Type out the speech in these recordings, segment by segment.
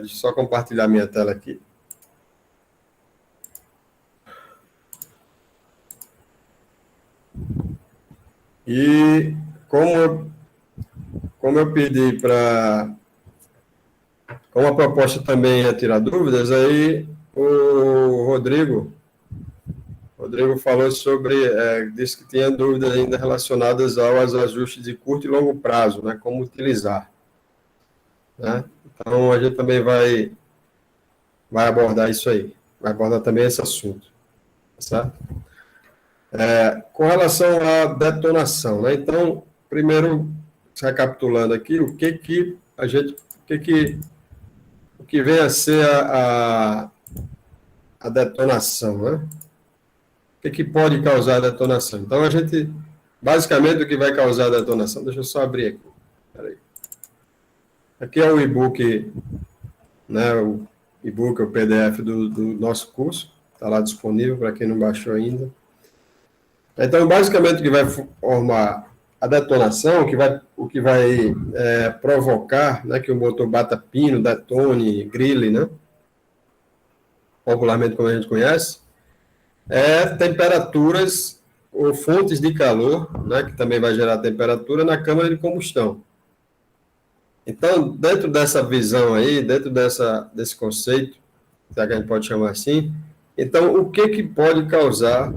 Deixa eu só compartilhar minha tela aqui. E como eu pedi para... Como a proposta também é tirar dúvidas, aí o Rodrigo falou sobre, disse que tinha dúvidas ainda relacionadas aos ajustes de curto e longo prazo, né, como utilizar. Né? Então, a gente também vai abordar isso aí, vai abordar também esse assunto, certo? Com relação à detonação, né? Então, primeiro, recapitulando aqui, o que vem a ser a detonação, né? O que pode causar a detonação? Então, basicamente, o que vai causar a detonação, deixa eu só abrir aqui, peraí. Aqui é o e-book, né, o PDF do nosso curso, está lá disponível para quem não baixou ainda. Então, basicamente, o que vai formar a detonação, o que vai provocar, né, que o motor bata pino, detone, grille, né, popularmente como a gente conhece, temperaturas ou fontes de calor, né, que também vai gerar temperatura na câmara de combustão. Então, dentro dessa visão aí, dentro desse conceito, será que a gente pode chamar assim, então, o que pode causar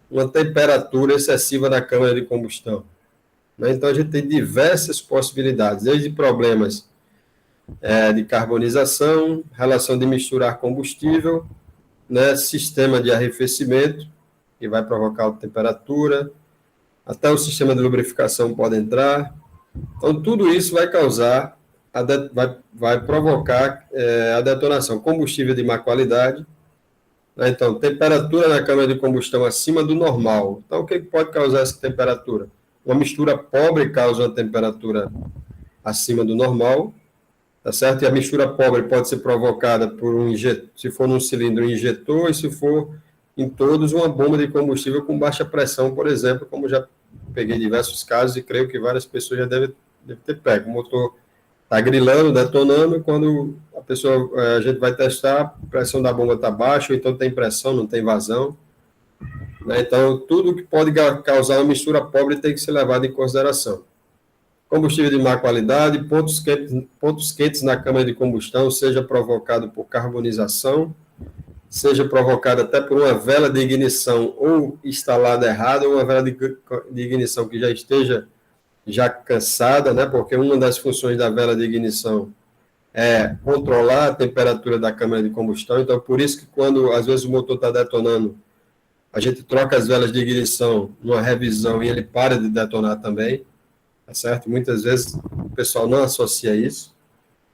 uma temperatura excessiva na câmara de combustão? Né? Então, a gente tem diversas possibilidades, desde problemas de carbonização, relação de misturar combustível, né, sistema de arrefecimento, que vai provocar alta temperatura, até o sistema de lubrificação pode entrar. Então, tudo isso vai causar, vai provocar a detonação. Combustível de má qualidade, né? Então, temperatura na câmara de combustão acima do normal. Então, o que pode causar essa temperatura? Uma mistura pobre causa uma temperatura acima do normal, tá certo? E a mistura pobre pode ser provocada por se for num cilindro, um injetor, e se for em todos, uma bomba de combustível com baixa pressão, por exemplo, como já peguei diversos casos e creio que várias pessoas já devem ter pego. O motor está grilando, detonando, e quando a gente vai testar, a pressão da bomba está baixa, ou então tem pressão, não tem vazão. Né? Então, tudo que pode causar uma mistura pobre tem que ser levado em consideração. Combustível de má qualidade, pontos quentes na câmara de combustão, seja provocado por carbonização, seja provocado até por uma vela de ignição ou instalada errada, ou uma vela de ignição que já esteja cansada, né? Porque uma das funções da vela de ignição é controlar a temperatura da câmara de combustão. Então, por isso que quando, às vezes, o motor está detonando, a gente troca as velas de ignição numa revisão e ele para de detonar também, tá certo? Muitas vezes o pessoal não associa isso.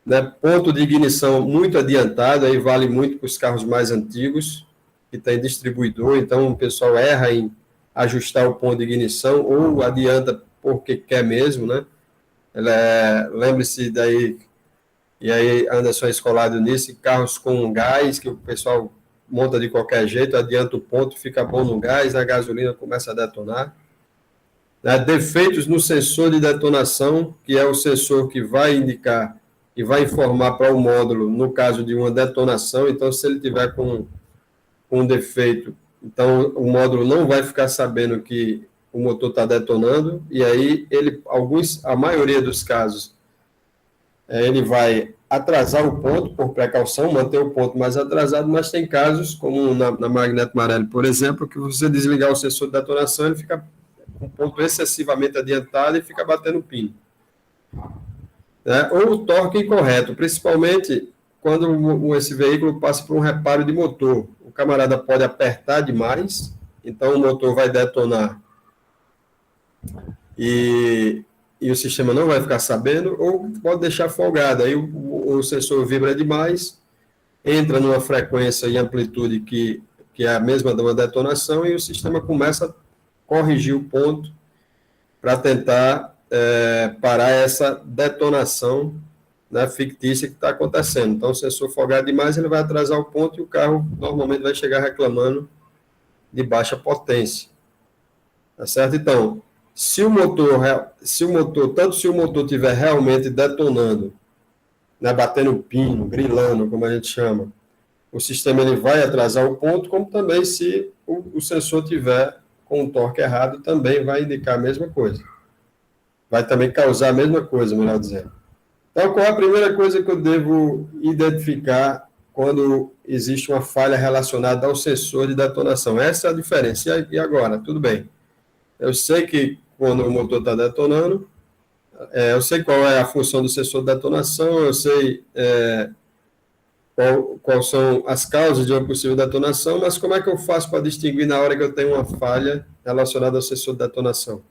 Né? Ponto de ignição muito adiantado, aí vale muito para os carros mais antigos, que tem distribuidor, então o pessoal erra em ajustar o ponto de ignição ou adianta porque quer mesmo, né? Lembre-se daí, e aí Anderson é escolado nisso, carros com gás, que o pessoal monta de qualquer jeito, adianta o ponto, fica bom no gás, a gasolina começa a detonar. Né? Defeitos no sensor de detonação, que é o sensor que vai indicar e vai informar para o módulo, no caso de uma detonação. Então, se ele tiver com um defeito, então o módulo não vai ficar sabendo que o motor está detonando, e aí a maioria dos casos, ele vai atrasar o ponto por precaução, manter o ponto mais atrasado, mas tem casos, como na Magneto Marelli, por exemplo, que você desligar o sensor de detonação, ele fica com um ponto excessivamente adiantado e fica batendo pino. Né? Ou o torque incorreto, principalmente quando esse veículo passa por um reparo de motor. O camarada pode apertar demais, então o motor vai detonar e o sistema não vai ficar sabendo, ou pode deixar folgado, aí o sensor vibra demais, entra numa frequência e amplitude que é a mesma de uma detonação, e o sistema começa a corrigir o ponto para tentar parar essa detonação, né, fictícia que está acontecendo. Então, se o sensor folgar demais, ele vai atrasar o ponto e o carro normalmente vai chegar reclamando de baixa potência. Tá certo? Então, se o motor estiver realmente detonando né, batendo pino, grilando, como a gente chama, o sistema ele vai atrasar o ponto, como também se o sensor tiver com um torque errado, também vai indicar a mesma coisa. Vai também causar a mesma coisa, melhor dizendo. Então, qual é a primeira coisa que eu devo identificar quando existe uma falha relacionada ao sensor de detonação? Essa é a diferença. E agora? Tudo bem. Eu sei que quando o motor está detonando, eu sei qual é a função do sensor de detonação, eu sei quais são as causas de uma possível detonação, mas como é que eu faço para distinguir na hora que eu tenho uma falha relacionada ao sensor de detonação?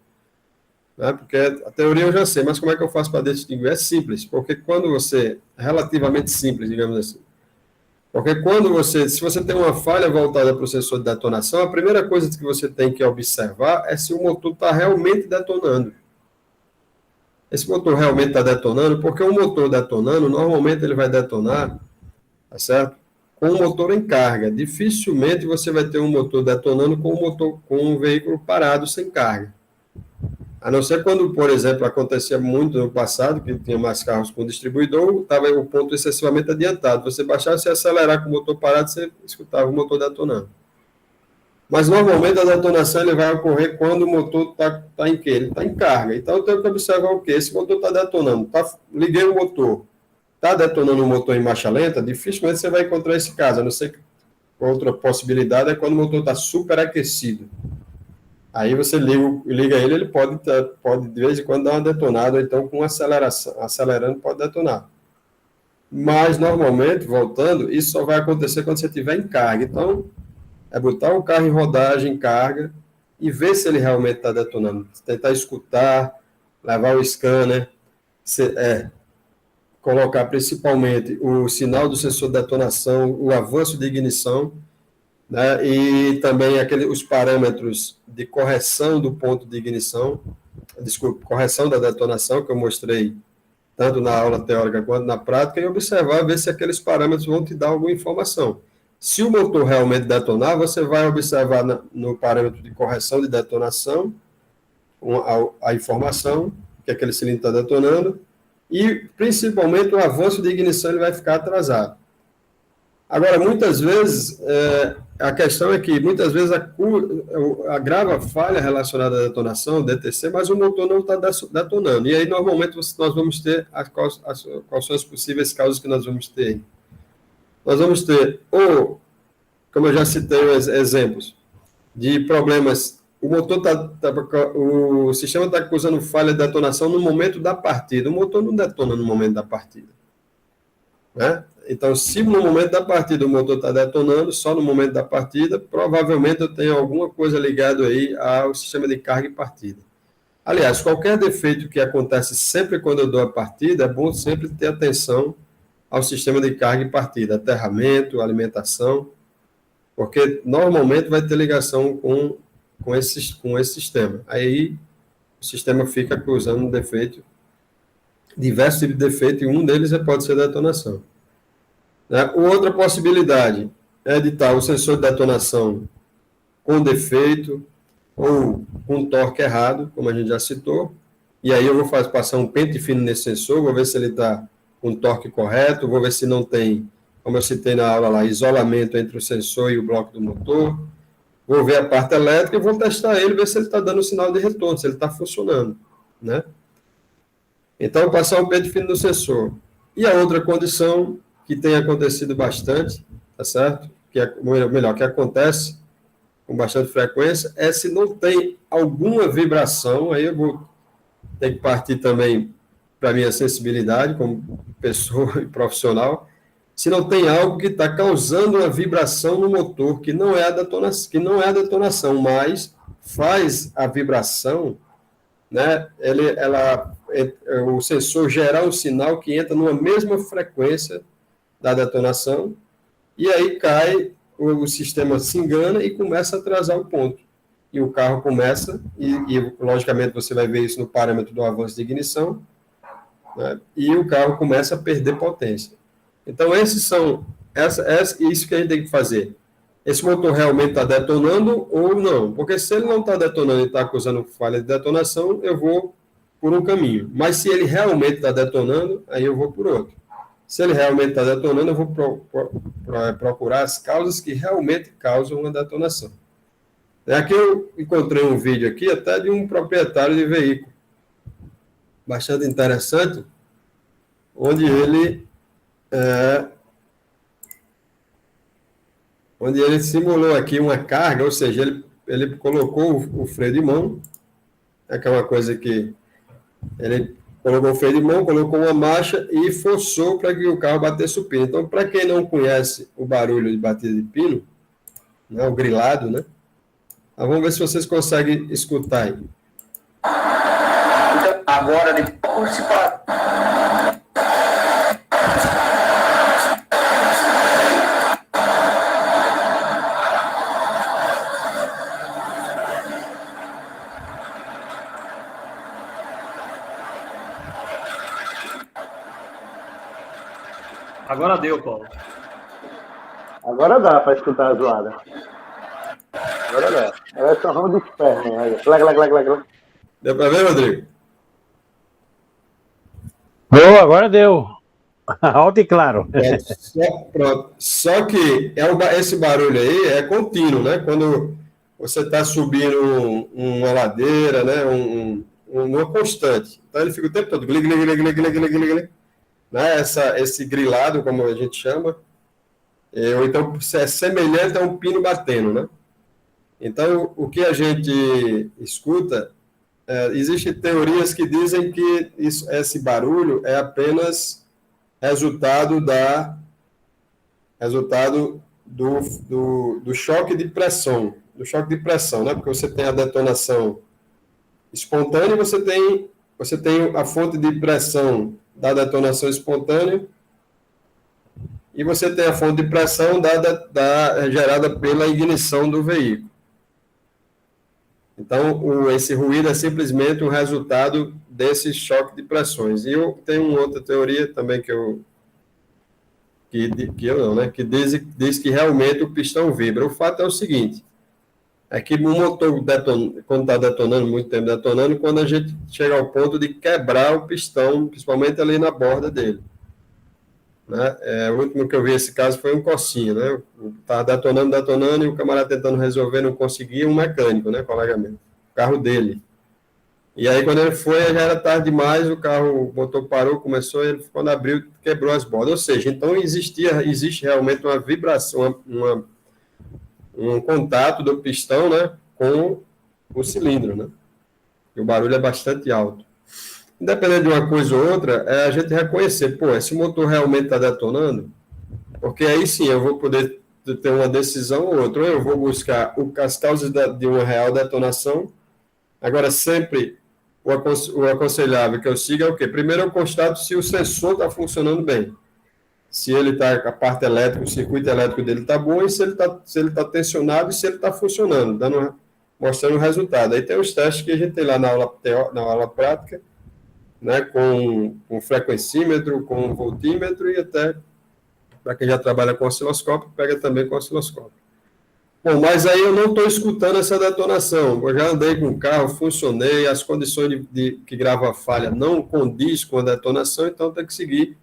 Né? Porque a teoria eu já sei, mas como é que eu faço para distinguir? É simples, porque quando você, relativamente simples, digamos assim, porque quando você, se você tem uma falha voltada para o sensor de detonação, a primeira coisa que você tem que observar é se o motor está realmente detonando. Esse motor realmente está detonando, porque o motor detonando, normalmente ele vai detonar, tá certo? Com o motor em carga. Dificilmente você vai ter um motor detonando com um veículo parado sem carga. A não ser quando, por exemplo, acontecia muito no passado, que tinha mais carros com distribuidor, estava o ponto excessivamente adiantado. Você baixava, você acelerar com o motor parado, você escutava o motor detonando. Mas, normalmente, a detonação ele vai ocorrer quando o motor está em quê? Ele está em carga. Então, eu tenho que observar o quê? Esse motor está detonando. Liguei o motor. Está detonando o motor em marcha lenta? Dificilmente você vai encontrar esse caso. A não ser que outra possibilidade é quando o motor está superaquecido. Aí você liga ele pode de vez em quando dar uma detonada, ou então com aceleração, acelerando pode detonar. Mas, normalmente, voltando, isso só vai acontecer quando você estiver em carga. Então, é botar o carro em rodagem, em carga, e ver se ele realmente está detonando. Tentar escutar, levar o scanner, colocar principalmente o sinal do sensor de detonação, o avanço de ignição, né, e também os parâmetros de correção do ponto de ignição, correção da detonação, que eu mostrei tanto na aula teórica quanto na prática, e observar, ver se aqueles parâmetros vão te dar alguma informação. Se o motor realmente detonar, você vai observar no parâmetro de correção de detonação a informação que aquele cilindro está detonando, e principalmente o avanço de ignição ele vai ficar atrasado. Agora, muitas vezes, a questão é que, muitas vezes, agrava a falha relacionada à detonação, DTC, mas o motor não está detonando. E aí, normalmente, nós vamos ter, quais são as possíveis causas que nós vamos ter? Nós vamos ter, ou, como eu já citei exemplos, de problemas, o sistema está causando falha de detonação no momento da partida. O motor não detona no momento da partida, né? Então, se no momento da partida o motor está detonando, só no momento da partida, provavelmente eu tenho alguma coisa ligada aí ao sistema de carga e partida. Aliás, qualquer defeito que acontece sempre quando eu dou a partida, é bom sempre ter atenção ao sistema de carga e partida, aterramento, alimentação, porque normalmente vai ter ligação com esse sistema. Aí o sistema fica causando um defeito, diversos tipos de defeito, e um deles pode ser detonação. Outra possibilidade é de estar o sensor de detonação com defeito ou com torque errado, como a gente já citou, e aí eu vou passar um pente fino nesse sensor, vou ver se ele está com torque correto, vou ver se não tem, como eu citei na aula lá, isolamento entre o sensor e o bloco do motor, vou ver a parte elétrica e vou testar ele, ver se ele está dando sinal de retorno, se ele está funcionando, né? Então, passar um pente fino no sensor. E a outra condição que tem acontecido bastante, tá certo? Que é melhor, que acontece com bastante frequência, é se não tem alguma vibração, aí eu vou ter que partir também para a minha sensibilidade como pessoa e profissional, se não tem algo que está causando uma vibração no motor, que não é a detonação, mas faz a vibração, né? O sensor gerar um sinal que entra numa mesma frequência da detonação, e aí o sistema se engana e começa a atrasar o ponto. E o carro começa, logicamente você vai ver isso no parâmetro do avanço de ignição, né, e o carro começa a perder potência. Então, isso que a gente tem que fazer. Esse motor realmente está detonando ou não? Porque se ele não está detonando e está causando falha de detonação, eu vou por um caminho. Mas se ele realmente está detonando, aí eu vou por outro. Se ele realmente está detonando, eu vou procurar as causas que realmente causam uma detonação. Aqui eu encontrei um vídeo aqui até de um proprietário de veículo, bastante interessante, onde ele simulou aqui uma carga, ou seja, ele colocou o freio de mão, que é uma coisa que ele colocou o freio de mão, colocou uma marcha e forçou para que o carro batesse o pino. Então, para quem não conhece o barulho de batida de pino, né, o grilado, né? Vamos ver se vocês conseguem escutar aí. Então, agora, depois se Agora deu, Paulo. Agora dá para escutar a zoada. Agora dá. É só ramo de ferro, né? Deu para ver, Rodrigo? Agora deu. Alto e claro. Pronto. Só que esse barulho aí é contínuo, né? Quando você está subindo uma ladeira, né? Uma constante. Então ele fica o tempo todo. Né? Esse grilado, como a gente chama. Ou então é semelhante a um pino batendo, né? Então, o que a gente escuta, existem teorias que dizem que esse barulho é apenas resultado do choque de pressão, né? Porque você tem a detonação espontânea e você tem a fonte de pressão da detonação espontânea e você tem a fonte de pressão gerada pela ignição do veículo. Então, esse ruído é simplesmente um resultado desse choque de pressões. E eu tenho uma outra teoria também que diz que realmente o pistão vibra. O fato é o seguinte, é que o motor, quando está detonando, muito tempo detonando, quando a gente chega ao ponto de quebrar o pistão, principalmente ali na borda dele. Né? O último que eu vi esse caso foi um Corsinha, né? Estava detonando, e o camarada tentando resolver, não conseguia, um mecânico, né, colega meu, o carro dele. E aí, quando ele foi, já era tarde demais, o motor parou, começou, quando abriu, quebrou as bordas. Ou seja, então existe realmente uma vibração, um contato do pistão, né, com o cilindro, né? E o barulho é bastante alto. Independente de uma coisa ou outra, é a gente reconhecer, esse motor realmente está detonando, porque aí sim eu vou poder ter uma decisão ou outra, ou eu vou buscar as causas de uma real detonação. Agora, sempre o aconselhável que eu siga é o quê? Primeiro eu constato se o sensor está funcionando bem, se ele está, a parte elétrica, o circuito elétrico dele está bom, e se ele está tensionado e se ele está funcionando, mostrando o resultado. Aí tem os testes que a gente tem lá na aula prática, né, com frequencímetro, com voltímetro e até, para quem já trabalha com osciloscópio, pega também com osciloscópio. Bom, mas aí eu não estou escutando essa detonação. Eu já andei com o carro, funcionei, as condições que grava a falha não condiz com a detonação, então tem que seguir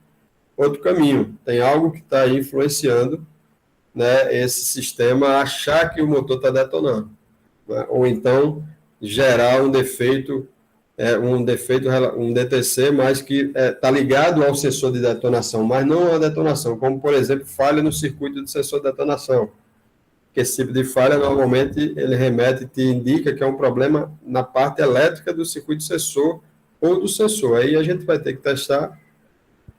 outro caminho. Tem algo que está influenciando, né, esse sistema a achar que o motor está detonando, né, ou então gerar um defeito, um DTC, mas que está ligado ao sensor de detonação, mas não a detonação, como, por exemplo, falha no circuito de sensor de detonação. Que esse tipo de falha, normalmente, ele te indica que é um problema na parte elétrica do circuito sensor ou do sensor. Aí a gente vai ter que testar,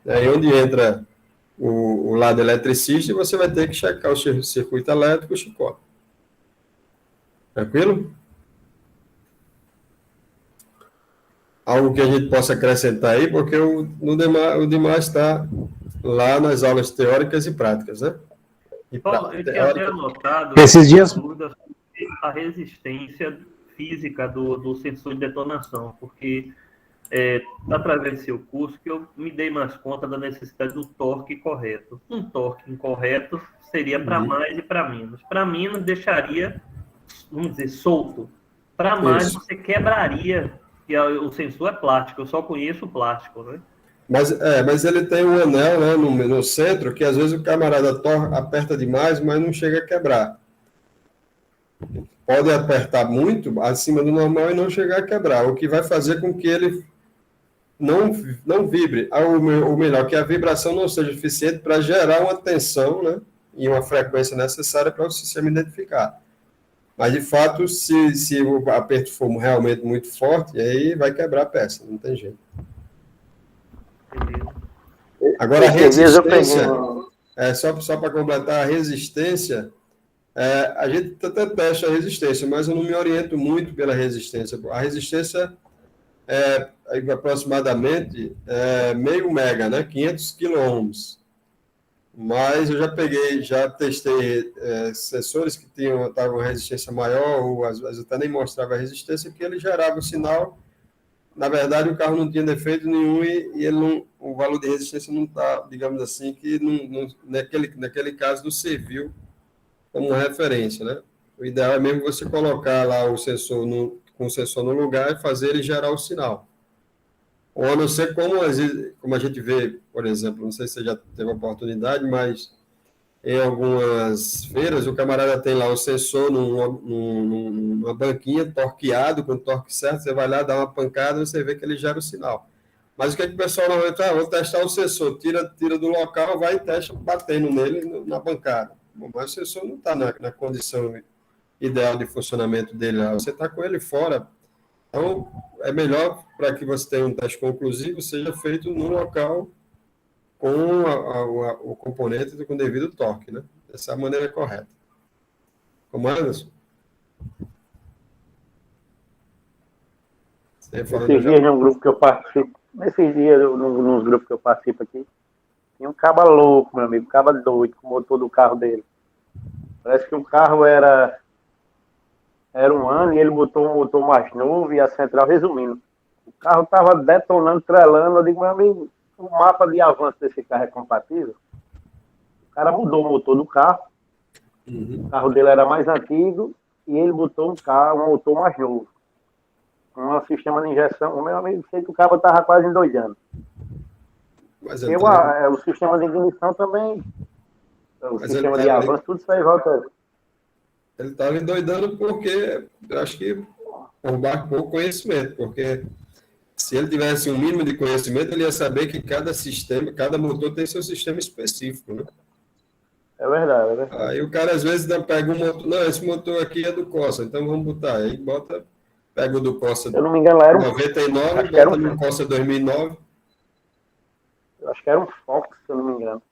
né, onde entra o lado eletricista, e você vai ter que checar o circuito elétrico e o chicote. Tranquilo? Algo que a gente possa acrescentar aí, porque o demais está lá nas aulas teóricas e práticas, né? Paulo, eu tinha até notado Esses dias a resistência física do sensor de detonação, porque através do seu curso que eu me dei mais conta da necessidade do torque correto. Um torque incorreto seria para mais e para menos. Para menos deixaria, vamos dizer, solto. Para mais você quebraria, e o sensor é plástico, eu só conheço o plástico, né? Mas ele tem um anel, né, no centro, que às vezes o camarada aperta demais, mas não chega a quebrar. Pode apertar muito acima do normal e não chegar a quebrar, o que vai fazer com que ele não vibre. Ou melhor, que a vibração não seja suficiente para gerar uma tensão, né, e uma frequência necessária para o sistema identificar. Mas, de fato, se o aperto for realmente muito forte, aí vai quebrar a peça, não tem jeito. Agora, a resistência, só para completar, a resistência, a gente até testa a resistência, mas eu não me oriento muito pela resistência. A resistência é aproximadamente meio mega, né? 500 quiloohms. Mas eu já testei sensores que estavam resistência maior, ou às vezes até nem mostrava a resistência, que ele gerava o sinal. Na verdade, o carro não tinha defeito nenhum e o valor de resistência não está, digamos assim, que naquele caso não serviu como referência, né? O ideal é mesmo você colocar lá o sensor com o sensor no lugar e fazer ele gerar o sinal. Ou a não ser como a gente vê, por exemplo, não sei se você já teve a oportunidade, mas em algumas feiras o camarada tem lá o sensor numa banquinha, torqueado, com o torque certo, você vai lá, dá uma pancada e você vê que ele gera o sinal. Mas o que é que o pessoal normalmente vou testar o sensor, tira do local, vai e testa batendo nele na bancada. Bom, mas o sensor não está na condição ideal de funcionamento dele lá, você está com ele fora. Então, é melhor para que você tenha um teste conclusivo, seja feito no local com o componente com o devido torque, né? Essa é a maneira correta. Como é, Anderson? Esses dias, num grupo que eu participo, nos grupos que eu participo aqui, tinha um caba louco, meu amigo, um caba doido com o motor do carro dele. Parece que o carro era um ano e ele botou um motor mais novo e a central, resumindo, o carro estava detonando, trelando. Eu digo, meu amigo, o mapa de avanço desse carro é compatível? O cara mudou o motor do carro, o carro dele era mais antigo e ele botou um motor mais novo, com um sistema de injeção. O meu amigo, sei que o carro estava quase em 2 anos. O sistema de ignição também, o sistema de avanço, tudo isso aí volta. Ele estava endoidando porque, eu acho que, por pouco conhecimento, porque se ele tivesse um mínimo de conhecimento, ele ia saber que cada motor tem seu sistema específico, né? É verdade, é verdade. Aí o cara, às vezes, pega um motor, não, esse motor aqui é do Corsa, então vamos botar. Aí pega o do Corsa se eu não me engano, era 99, bota no Corsa 2009. Eu acho que era um Fox, se eu não me engano.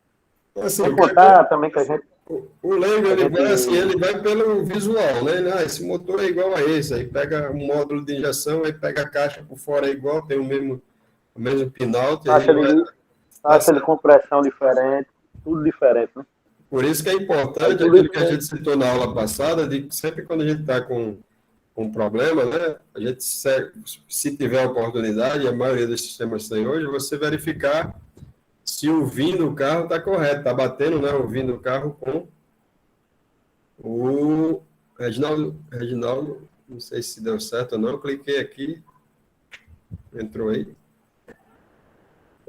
Assim, sem contar também que a gente... O leigo, ele vai pelo visual, né? Esse motor é igual a esse, aí pega um módulo de injeção, aí pega a caixa por fora igual, tem o mesmo pinout. Taxa de compressão diferente, tudo diferente, né? Por isso que é importante aquilo que a gente citou na aula passada, de que sempre quando a gente está com um problema, né? A gente, se tiver oportunidade, a maioria dos sistemas tem hoje, você verificar se o VIN do carro está correto, está batendo, né, o VIN do carro com o Reginaldo, não sei se deu certo ou não, eu cliquei aqui, entrou aí.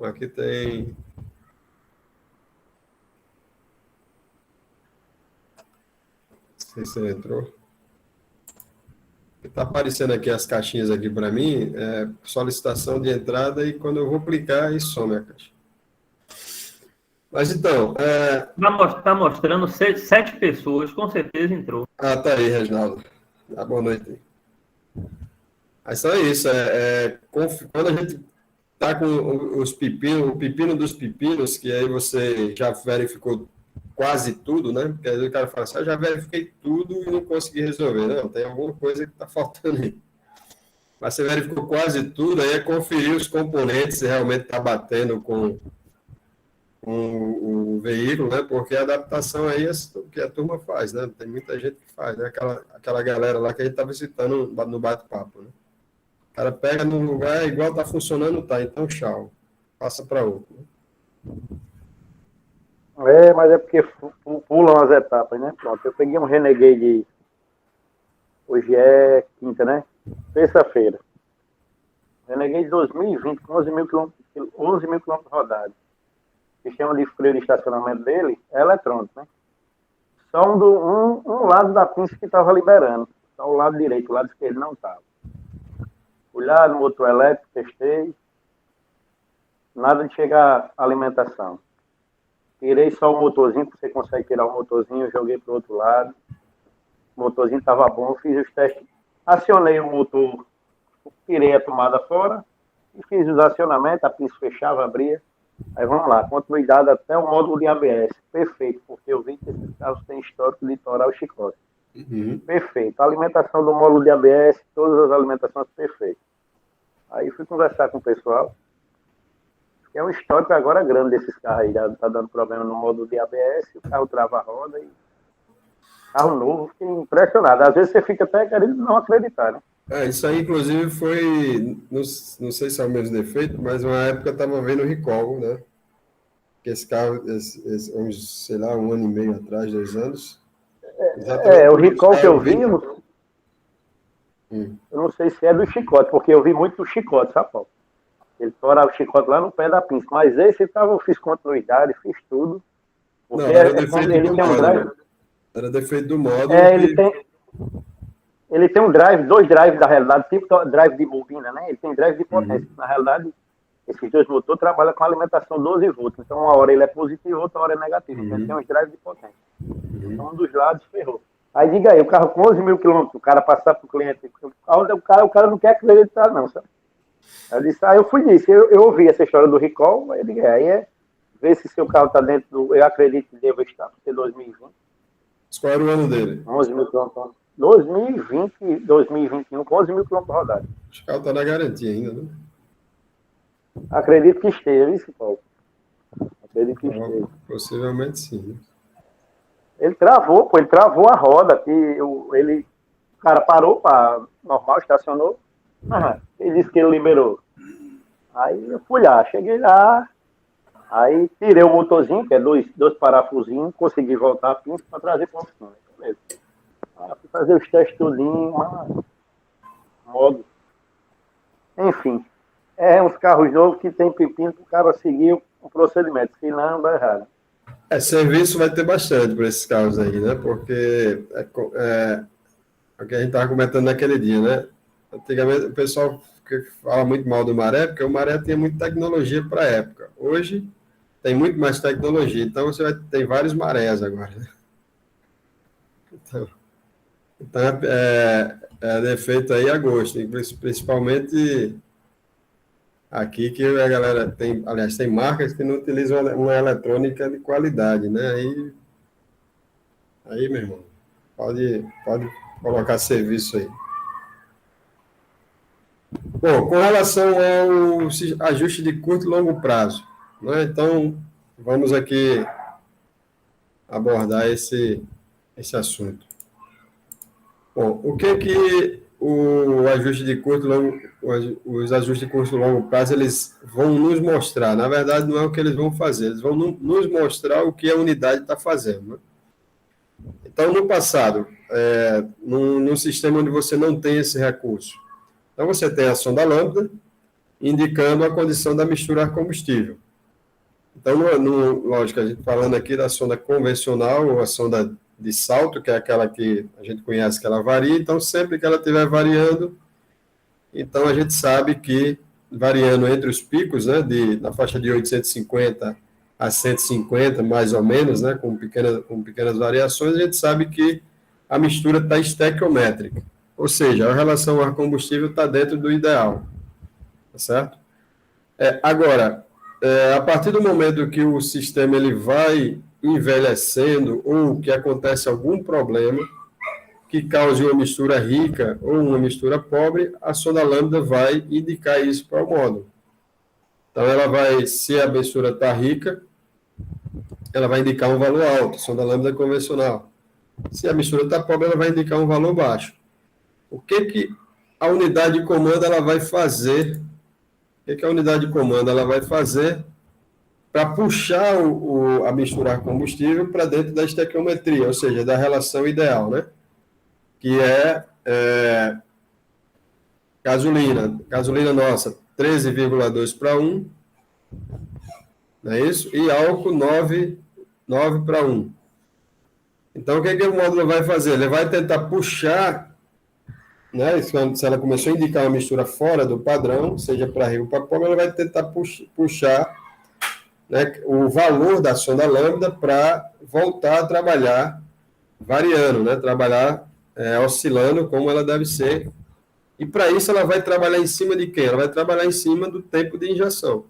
Aqui tem... Não sei se ele entrou. Está aparecendo aqui as caixinhas aqui para mim, solicitação de entrada, e quando eu vou clicar, aí some a caixa. Mas então... Está mostrando 7 pessoas, com certeza entrou. Ah, tá aí, Reginaldo. Boa noite. Mas só isso, quando a gente está com os pepinos, o pepino dos pepinos, que aí você já verificou quase tudo, né? Porque aí o cara fala assim, eu já verifiquei tudo e não consegui resolver. Não, tem alguma coisa que está faltando aí. Mas você verificou quase tudo, aí é conferir os componentes se realmente está batendo com o veículo, né? Porque a adaptação aí é o que a turma faz, né? Tem muita gente que faz, né? Aquela galera lá que a gente está visitando no bate-papo, né? O cara pega num lugar igual está funcionando, tá? Então, tchau. Passa para outro. Né? Mas é porque pulam as etapas, né? Pronto, eu peguei um Renegade, hoje é quinta, né? Terça-feira. Renegade 2020, com 11 mil quilômetros. 11 mil quilômetros rodados. O sistema de freio de estacionamento dele é eletrônico, né? Só um lado da pinça que estava liberando. Só o lado direito, o lado esquerdo não estava. Fui lá no motor elétrico, testei. Nada de chegar à alimentação. Tirei só o motorzinho, porque você consegue tirar o motorzinho, joguei para o outro lado. O motorzinho estava bom, fiz os testes. Acionei o motor, tirei a tomada fora e fiz os acionamentos, a pinça fechava, abria. Aí vamos lá, continuidade até o módulo de ABS. Perfeito, porque eu vi que esses carros têm histórico de torar o chicote. Perfeito. A alimentação do módulo de ABS, todas as alimentações perfeitas. Aí fui conversar com o pessoal. É um histórico agora grande desses carros aí. Já tá dando problema no módulo de ABS, o carro trava a roda e carro novo, fiquei impressionado. Às vezes você fica até querendo não acreditar, né? Isso aí, inclusive, foi, não sei se é o mesmo defeito, mas uma época eu estava vendo o recall, né? Que esse carro, uns, sei lá, 1 ano e meio atrás, 2 anos. O recall que eu vi, eu não sei se é do chicote, porque eu vi muito do chicote, sabe, Paulo? Ele torava o chicote lá no pé da pinça, mas esse eu fiz continuidade, fiz tudo. Porque não, era defeito ele do tem um módulo. drive. Era defeito do módulo. Ele tem dois drives da realidade, tipo drive de bobina, né? Ele tem drive de potência. Na realidade, esses dois motores trabalham com alimentação 12 volts. Então, uma hora ele é positivo, outra hora é negativo. Então, ele tem uns drives de potência. Então, um dos lados ferrou. Aí, diga aí, o carro com 11 mil quilômetros, o cara passar para o cliente, o cara não quer acreditar, não, sabe? Eu disse, eu fui nisso, eu ouvi essa história do recall, aí eu digo, ver se seu carro está dentro do, eu acredito que deva estar, porque 2020. Qual era o ano dele? 11 mil quilômetros. 2020, 2021, com 11 mil quilômetros rodados. O carro está na garantia ainda, né? Acredito que esteja, isso, Paulo. Acredito que esteja. Possivelmente sim. Né? Ele travou a roda, o cara parou para normal, estacionou. Ele disse que ele liberou. Aí eu fui lá, cheguei lá, aí tirei o motorzinho, que é dois parafusinhos, consegui voltar a pinça para trazer para a oficina. Beleza. Aí fui fazer os testes tudinho, modo. Enfim, uns carros novos que tem pepino para o cara seguir o procedimento, senão dá errado. Serviço vai ter bastante para esses carros aí, né? Porque é o que a gente estava comentando naquele dia, né? Antigamente o pessoal fala muito mal do Maré, porque o Maré tinha muita tecnologia para a época. Hoje tem muito mais tecnologia, então você vai ter vários Marés agora. Né? Então é defeito aí a gosto, principalmente aqui que a galera tem, aliás, tem marcas que não utilizam uma eletrônica de qualidade, né? Aí meu irmão, pode colocar serviço aí. Bom, com relação ao ajuste de curto e longo prazo, né? Então, vamos aqui abordar esse assunto. Bom, o que o ajuste de curto e longo, os ajustes de curto e longo prazo, eles vão nos mostrar? Na verdade, não é o que eles vão fazer, eles vão nos mostrar o que a unidade está fazendo, né? Então, no passado, num sistema onde você não tem esse recurso, então você tem a sonda lambda indicando a condição da mistura ar-combustível. Então, lógico, a gente falando aqui da sonda convencional, ou a sonda de salto, que é aquela que a gente conhece que ela varia, então sempre que ela estiver variando, então a gente sabe que variando entre os picos, né, na faixa de 850 a 150, mais ou menos, né, com pequenas variações, a gente sabe que a mistura está estequiométrica, ou seja, a relação ar-combustível está dentro do ideal, tá certo? Agora, a partir do momento que o sistema ele vai envelhecendo ou que acontece algum problema que cause uma mistura rica ou uma mistura pobre, a sonda lambda vai indicar isso para o módulo. Então, ela vai, se a mistura está rica, ela vai indicar um valor alto, sonda lambda convencional. Se a mistura está pobre, ela vai indicar um valor baixo. O que a unidade de comando ela vai fazer? O que a unidade de comando ela vai fazer para puxar a misturar combustível para dentro da estequiometria, ou seja, da relação ideal, né? Que gasolina nossa, 13,2 para 1, Não é isso? E álcool 9 para 1. Então, o que o módulo vai fazer? Ele vai tentar puxar, né? Se ela começou a indicar uma mistura fora do padrão, seja para rico ou para pobre, ela vai tentar puxar, né, o valor da sonda lambda para voltar a trabalhar variando, né? Trabalhar oscilando como ela deve ser. E para isso ela vai trabalhar em cima de quem? Ela vai trabalhar em cima do tempo de injeção.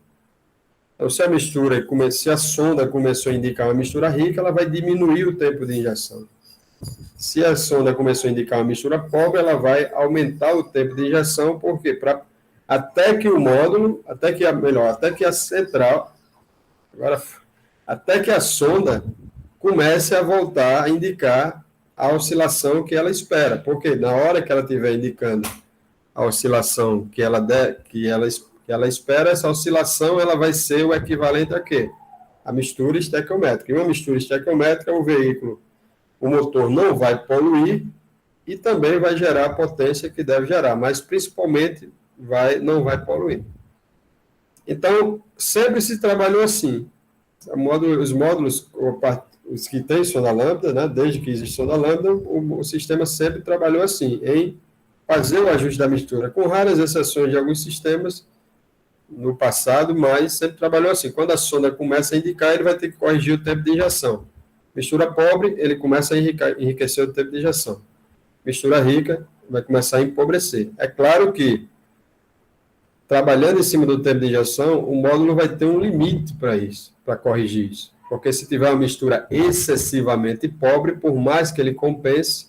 Então, se a sonda começou a indicar uma mistura rica, ela vai diminuir o tempo de injeção. Se a sonda começou a indicar uma mistura pobre, ela vai aumentar o tempo de injeção, porque até que o módulo, até que a central, até que a sonda comece a voltar a indicar a oscilação que ela espera, porque na hora que ela estiver indicando a oscilação que ela espera, essa oscilação ela vai ser o equivalente a quê? A mistura estequiométrica. Em uma mistura estequiométrica, o motor não vai poluir e também vai gerar a potência que deve gerar, mas principalmente não vai poluir. Então, sempre se trabalhou assim. Os módulos, os que têm sonda lambda, né, desde que existe sonda lambda, o sistema sempre trabalhou assim, em fazer o ajuste da mistura, com raras exceções de alguns sistemas no passado, mas sempre trabalhou assim. Quando a sonda começa a indicar, ele vai ter que corrigir o tempo de injeção. Mistura pobre, ele começa a enriquecer o tempo de injeção. Mistura rica, vai começar a empobrecer. É claro que, trabalhando em cima do tempo de injeção, o módulo vai ter um limite para isso, para corrigir isso. Porque se tiver uma mistura excessivamente pobre, por mais que ele compense,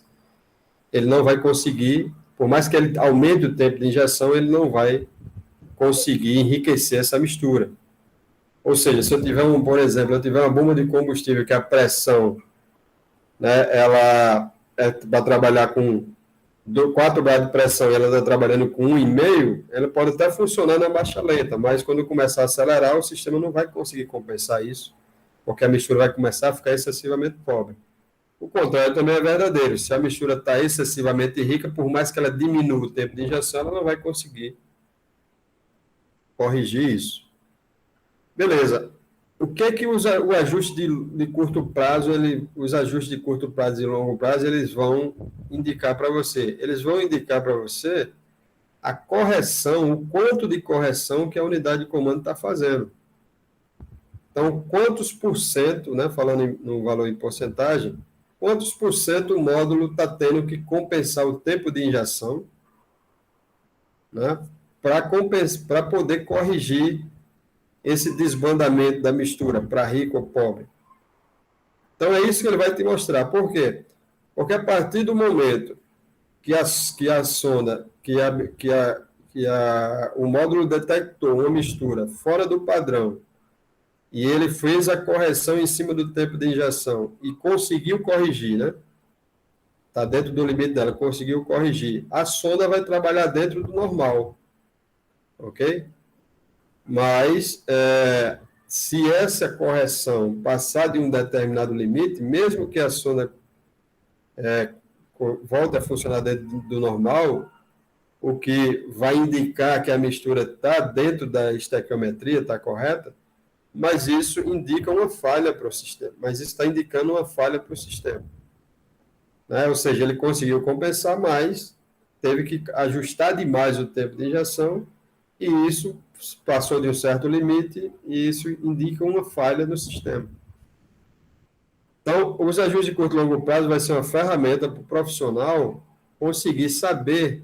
ele não vai conseguir, por mais que ele aumente o tempo de injeção, ele não vai conseguir enriquecer essa mistura. Ou seja, se eu tiver por exemplo, eu tiver uma bomba de combustível que a pressão, né, ela vai trabalhar com 4 graus de pressão e ela está trabalhando com 1,5, ela pode até funcionar na marcha lenta, mas quando começar a acelerar, o sistema não vai conseguir compensar isso, porque a mistura vai começar a ficar excessivamente pobre. O contrário também é verdadeiro. Se a mistura está excessivamente rica, por mais que ela diminua o tempo de injeção, ela não vai conseguir corrigir isso. Beleza. O que é que o ajuste de curto prazo, os ajustes de curto prazo e longo prazo, eles vão indicar para você? Eles vão indicar para você a correção, o quanto de correção que a unidade de comando está fazendo. Então, quantos por cento, né, falando no valor em porcentagem, quantos por cento o módulo está tendo que compensar o tempo de injeção, né, para poder corrigir esse desbandamento da mistura para rico ou pobre. Então, é isso que ele vai te mostrar. Por quê? Porque a partir do momento que a sonda, o módulo detectou uma mistura fora do padrão e ele fez a correção em cima do tempo de injeção e conseguiu corrigir, né? Está dentro do limite dela, conseguiu corrigir. A sonda vai trabalhar dentro do normal, ok? Mas, se essa correção passar de um determinado limite, mesmo que a sonda volte a funcionar dentro do normal, o que vai indicar que a mistura está dentro da estequiometria, está correta, mas isso indica uma falha para o sistema. Mas isso está indicando uma falha para o sistema. Né? Ou seja, ele conseguiu compensar, mas teve que ajustar demais o tempo de injeção, e isso passou de um certo limite, e isso indica uma falha no sistema. Então, os ajustes de curto e longo prazo vai ser uma ferramenta para o profissional conseguir saber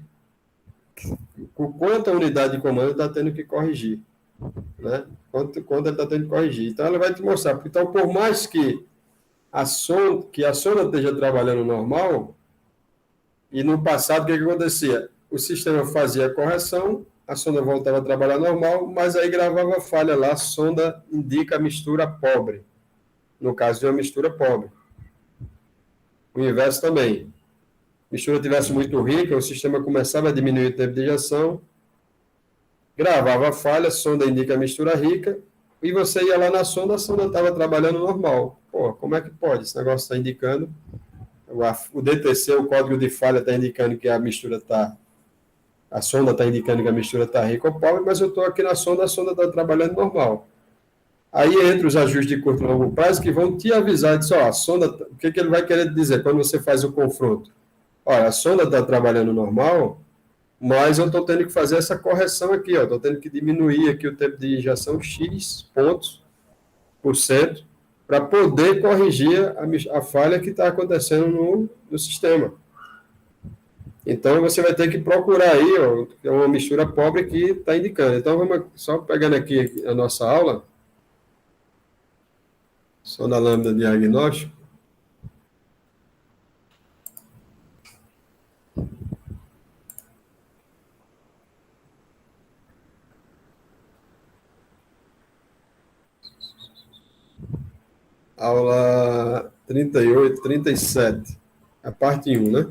o quanto a unidade de comando está tendo que corrigir. Né? Quanto ele está tendo que corrigir. Então, ela vai te mostrar. Então, por mais que a sonda esteja trabalhando normal, e no passado, o que acontecia? O sistema fazia a correção, a sonda voltava a trabalhar normal, mas aí gravava a falha lá, a sonda indica a mistura pobre, no caso de uma mistura pobre. O inverso também. A mistura estivesse muito rica, o sistema começava a diminuir o tempo de injeção, gravava a falha, a sonda indica a mistura rica, e você ia lá na sonda, a sonda estava trabalhando normal. Pô, como é que pode? Esse negócio está indicando, o DTC, o código de falha, está indicando que a sonda está indicando que a mistura está rica ou pobre, mas eu estou aqui na sonda, a sonda está trabalhando normal. Aí entra os ajustes de curto e longo prazo que vão te avisar, diz, ó, a sonda, o que ele vai querer dizer quando você faz o confronto? Olha, a sonda está trabalhando normal, mas eu estou tendo que fazer essa correção aqui, ó, estou tendo que diminuir aqui o tempo de injeção X pontos por cento para poder corrigir a falha que está acontecendo no sistema. Então, você vai ter que procurar aí, ó, é uma mistura pobre que está indicando. Então, vamos só pegando aqui a nossa aula, sonda lambda diagnóstico. Aula 38, 37, a parte 1, né?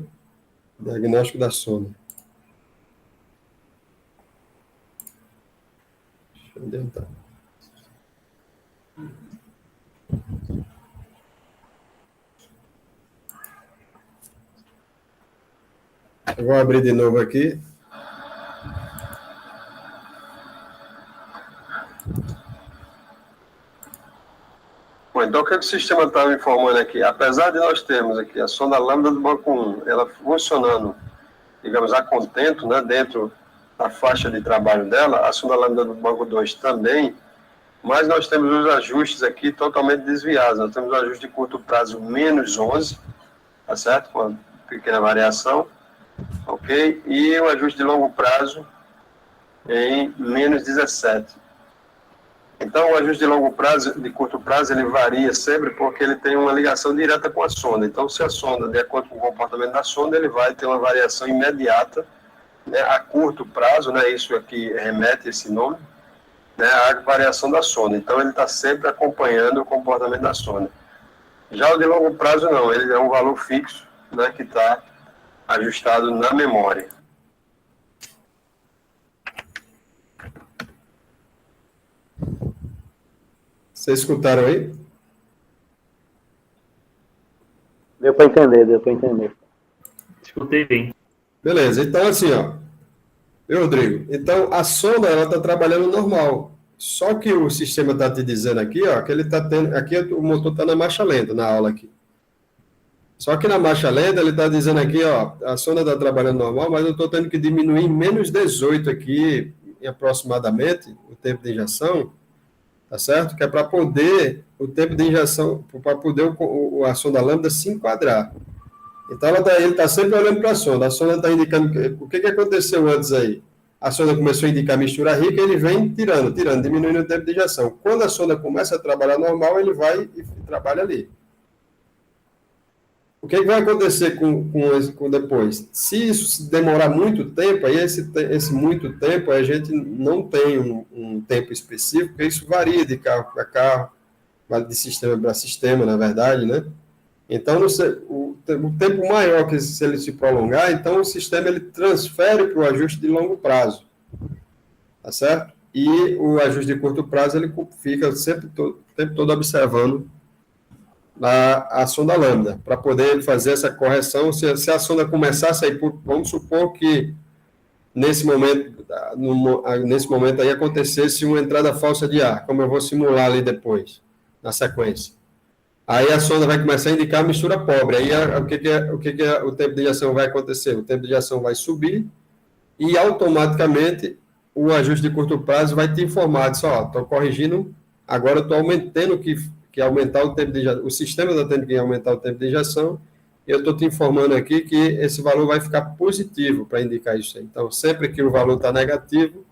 Diagnóstico da sonda. Deixa eu adiantar. Eu vou abrir de novo aqui. Bom, então, o que o sistema está me informando aqui? Apesar de nós termos aqui a sonda lambda do banco 1, ela funcionando, digamos, a contento, né, dentro da faixa de trabalho dela, a sonda lambda do banco 2 também, mas nós temos os ajustes aqui totalmente desviados. Nós temos o ajuste de curto prazo menos 11, tá certo? Com uma pequena variação, ok? E o ajuste de longo prazo em menos 17. Então, o ajuste de longo prazo, de curto prazo, ele varia sempre porque ele tem uma ligação direta com a sonda. Então, se a sonda, de acordo com o comportamento da sonda, ele vai ter uma variação imediata, né, a curto prazo, né, isso aqui remete esse nome, né, a variação da sonda. Então, ele está sempre acompanhando o comportamento da sonda. Já o de longo prazo, não, ele é um valor fixo, né, que está ajustado na memória. Vocês escutaram aí? Deu para entender. Escutei bem. Beleza, então assim, ó. Rodrigo, então a sonda, ela está trabalhando normal. Só que o sistema está te dizendo aqui, ó, que ele está tendo... Aqui o motor está na marcha lenta, na aula aqui. Só que na marcha lenta, ele está dizendo aqui, ó, a sonda está trabalhando normal, mas eu estou tendo que diminuir em menos 18 aqui, aproximadamente, o tempo de injeção, tá certo? Que é para poder o tempo de injeção, para poder a sonda lambda se enquadrar. Então, ele está sempre olhando para a sonda está indicando, o que aconteceu antes aí? A sonda começou a indicar mistura rica, ele vem tirando, diminuindo o tempo de injeção. Quando a sonda começa a trabalhar normal, ele vai e trabalha ali. O que vai acontecer com depois? Se isso demorar muito tempo, aí esse muito tempo, a gente não tem um tempo específico, porque isso varia de carro para carro, de sistema para sistema, na verdade, né? Então, o tempo maior que se ele se prolongar, então o sistema ele transfere para o ajuste de longo prazo, tá certo? E o ajuste de curto prazo, ele fica sempre o tempo todo observando a sonda lambda, para poder fazer essa correção. Se a sonda começar a sair, vamos supor que nesse momento aí acontecesse uma entrada falsa de ar, como eu vou simular ali depois, na sequência. Aí a sonda vai começar a indicar a mistura pobre. Aí o tempo de injeção vai acontecer? O tempo de injeção vai subir e automaticamente o ajuste de curto prazo vai te informar, diz, ó, estou corrigindo, agora estou aumentando que aumentar o tempo de injeção, o sistema está tendo que aumentar o tempo de injeção, e eu estou te informando aqui que esse valor vai ficar positivo para indicar isso aí. Então, sempre que o valor está negativo,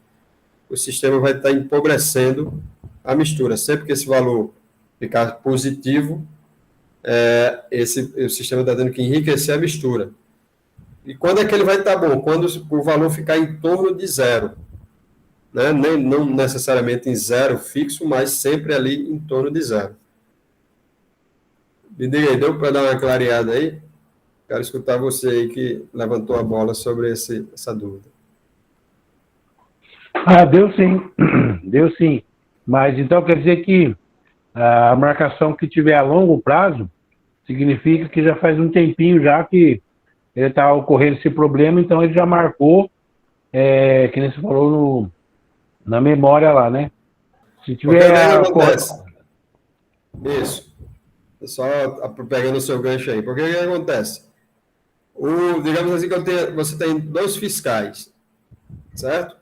o sistema vai estar empobrecendo a mistura. Sempre que esse valor ficar positivo, o sistema está tendo que enriquecer a mistura. E quando é que ele vai estar bom? Quando o valor ficar em torno de zero. Né? Não necessariamente em zero fixo, mas sempre ali em torno de zero. Me diga aí, deu para dar uma clareada aí? Quero escutar você aí que levantou a bola sobre essa dúvida. Deu sim. Mas então quer dizer que a marcação que tiver a longo prazo significa que já faz um tempinho já que ele está ocorrendo esse problema, então ele já marcou, que nem você falou, na memória lá, né? Se tiver... Isso. Só pegando o seu gancho aí. Porque o que acontece? Digamos assim que você tem dois fiscais, certo?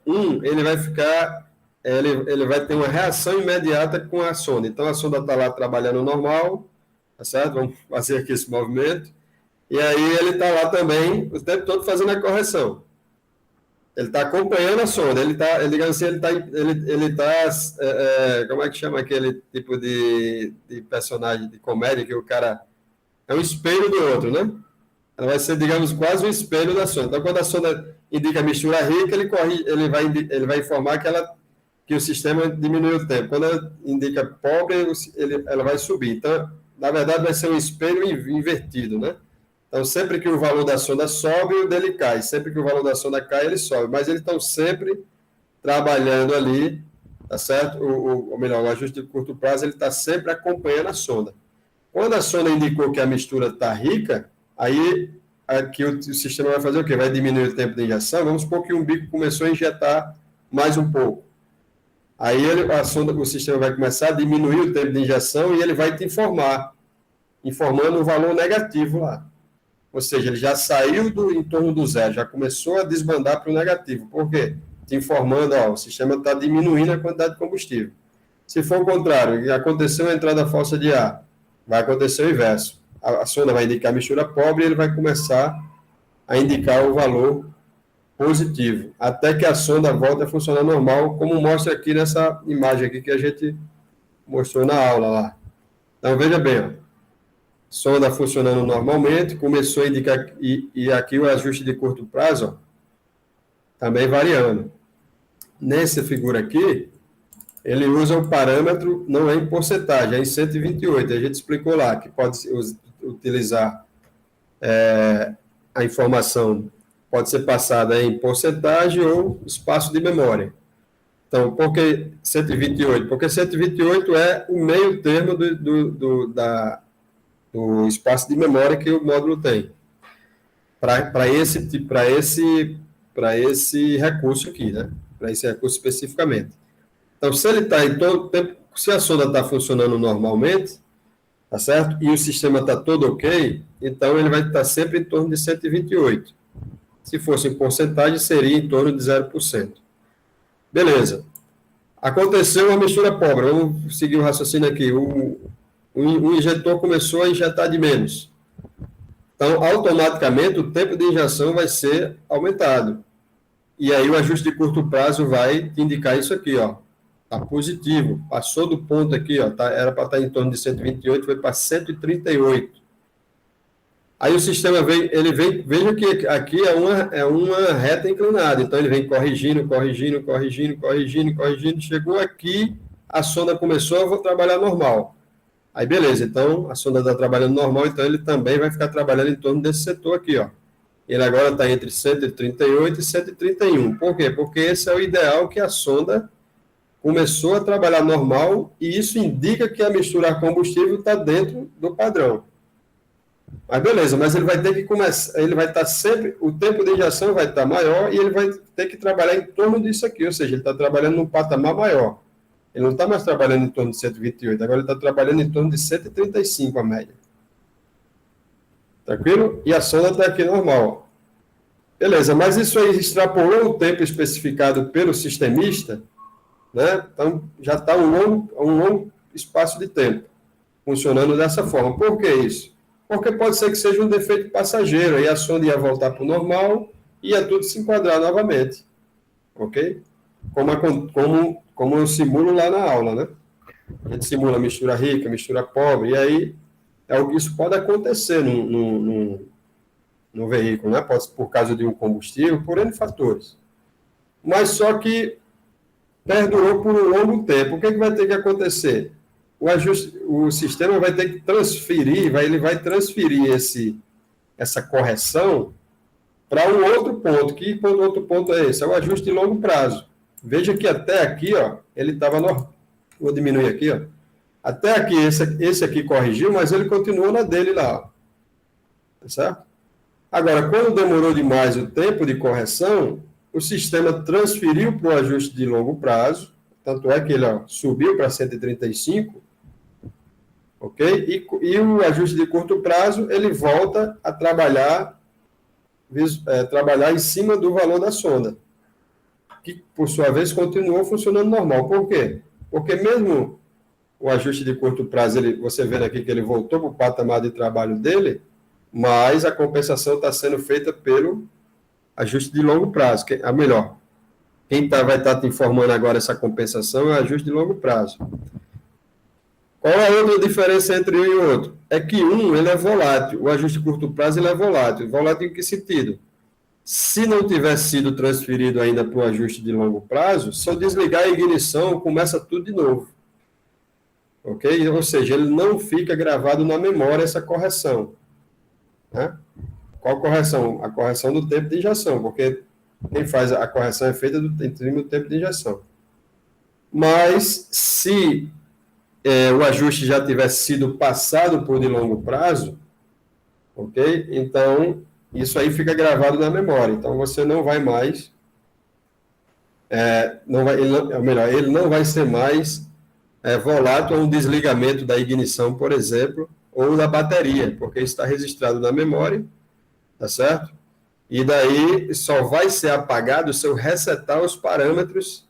Ele vai ficar, ele vai ter uma reação imediata com a sonda. Então, a sonda está lá trabalhando normal, tá certo? Vamos fazer aqui esse movimento. E aí ele está lá também o tempo todo fazendo a correção. Ele está acompanhando a sonda. Digamos assim, como é que chama aquele tipo de personagem de comédia que o cara é um espelho do outro, né? Ela vai ser, digamos, quase um espelho da sonda. Então, quando a sonda indica mistura rica, ele vai informar que o sistema diminui o tempo. Quando ela indica pobre, ela vai subir. Então, na verdade, vai ser um espelho invertido, né? Então, sempre que o valor da sonda sobe, o dele cai. Sempre que o valor da sonda cai, ele sobe. Mas eles estão sempre trabalhando ali, tá certo? Ou melhor, o ajuste de curto prazo, ele está sempre acompanhando a sonda. Quando a sonda indicou que a mistura está rica, aí aqui o sistema vai fazer o quê? Vai diminuir o tempo de injeção. Vamos supor que um bico começou a injetar mais um pouco. Aí o sistema vai começar a diminuir o tempo de injeção e ele vai te informando um valor negativo lá. Ou seja, ele já saiu em torno do zero, já começou a desbandar para o negativo. Por quê? Te informando, o sistema está diminuindo a quantidade de combustível. Se for o contrário, aconteceu a entrada falsa de ar, vai acontecer o inverso. A sonda vai indicar a mistura pobre e ele vai começar a indicar o valor positivo, até que a sonda volte a funcionar normal, como mostra aqui nessa imagem aqui que a gente mostrou na aula lá. Então, veja bem, sonda funcionando normalmente, começou a indicar, e aqui o ajuste de curto prazo, também variando. Nessa figura aqui, ele usa o parâmetro, não é em porcentagem, é em 128, a gente explicou lá, que pode utilizar a informação, pode ser passada em porcentagem ou espaço de memória. Então, por que 128? Porque 128 é o meio termo do espaço de memória que o módulo tem, para esse recurso aqui, né? Para esse recurso especificamente. Então, se ele está em todo tempo, se a sonda está funcionando normalmente, tá certo? E o sistema está todo ok, então ele vai estar sempre em torno de 128. Se fosse em porcentagem, seria em torno de 0%. Beleza. Aconteceu uma mistura pobre. Vamos seguir o raciocínio aqui. O injetor começou a injetar de menos. Então, automaticamente, o tempo de injeção vai ser aumentado. E aí, o ajuste de curto prazo vai te indicar isso aqui, ó. Está positivo. Passou do ponto aqui, ó. Era para estar em torno de 128, foi para 138. Aí o sistema veja que aqui é uma reta inclinada. Então, ele vem corrigindo. Chegou aqui, a sonda começou a trabalhar normal. Aí, beleza. Então, a sonda está trabalhando normal, então ele também vai ficar trabalhando em torno desse setor aqui, ó. Ele agora está entre 138 e 131. Por quê? Porque esse é o ideal que a sonda começou a trabalhar normal e isso indica que a mistura a combustível está dentro do padrão. Mas beleza, mas ele vai ter que começar, ele vai estar sempre, o tempo de injeção vai estar maior e ele vai ter que trabalhar em torno disso aqui, ou seja, ele está trabalhando num patamar maior. Ele não está mais trabalhando em torno de 128, agora ele está trabalhando em torno de 135 a média. Tranquilo? E a sonda está aqui normal. Beleza, mas isso aí extrapolou o tempo especificado pelo sistemista, né? Então já está um longo espaço de tempo funcionando dessa forma. Por que isso? Porque pode ser que seja um defeito passageiro, aí a sonda ia voltar para o normal e ia tudo se enquadrar novamente. Ok? Como eu simulo lá na aula, né? A gente simula mistura rica, mistura pobre, e aí isso pode acontecer no veículo, né? Pode ser por causa de um combustível, por N fatores. Mas só que perdurou por um longo tempo. O que vai ter que acontecer? O sistema vai ter que transferir, ele vai transferir essa correção para um outro ponto. Que outro ponto é esse? É o ajuste de longo prazo. Veja que até aqui, ó, ele estava no... Vou diminuir aqui, ó. Até aqui, esse aqui corrigiu, mas ele continuou na dele lá, ó. Tá certo? Agora, quando demorou demais o tempo de correção, o sistema transferiu para o ajuste de longo prazo, tanto é que ele subiu para 135, ok? E o ajuste de curto prazo, ele volta a trabalhar em cima do valor da sonda, que, por sua vez, continuou funcionando normal. Por quê? Porque mesmo o ajuste de curto prazo, você vendo aqui que ele voltou para o patamar de trabalho dele, mas a compensação está sendo feita pelo ajuste de longo prazo, melhor, quem vai estar te informando agora essa compensação é o ajuste de longo prazo. Qual é a outra diferença entre um e o outro? É que ele é volátil, o ajuste de curto prazo ele é volátil. Volátil em que sentido? Se não tiver sido transferido ainda para o ajuste de longo prazo, se eu desligar a ignição, começa tudo de novo. Ok? Ou seja, ele não fica gravado na memória essa correção. Né? Qual correção? A correção do tempo de injeção, porque quem faz a correção é feita do tempo de injeção. Mas, se o ajuste já tivesse sido passado por de longo prazo, ok? Então, isso aí fica gravado na memória. Então, você não vai mais... ele não vai ser mais volátil a um desligamento da ignição, por exemplo, ou da bateria, porque isso está registrado na memória, tá certo? E daí só vai ser apagado se eu resetar os parâmetros,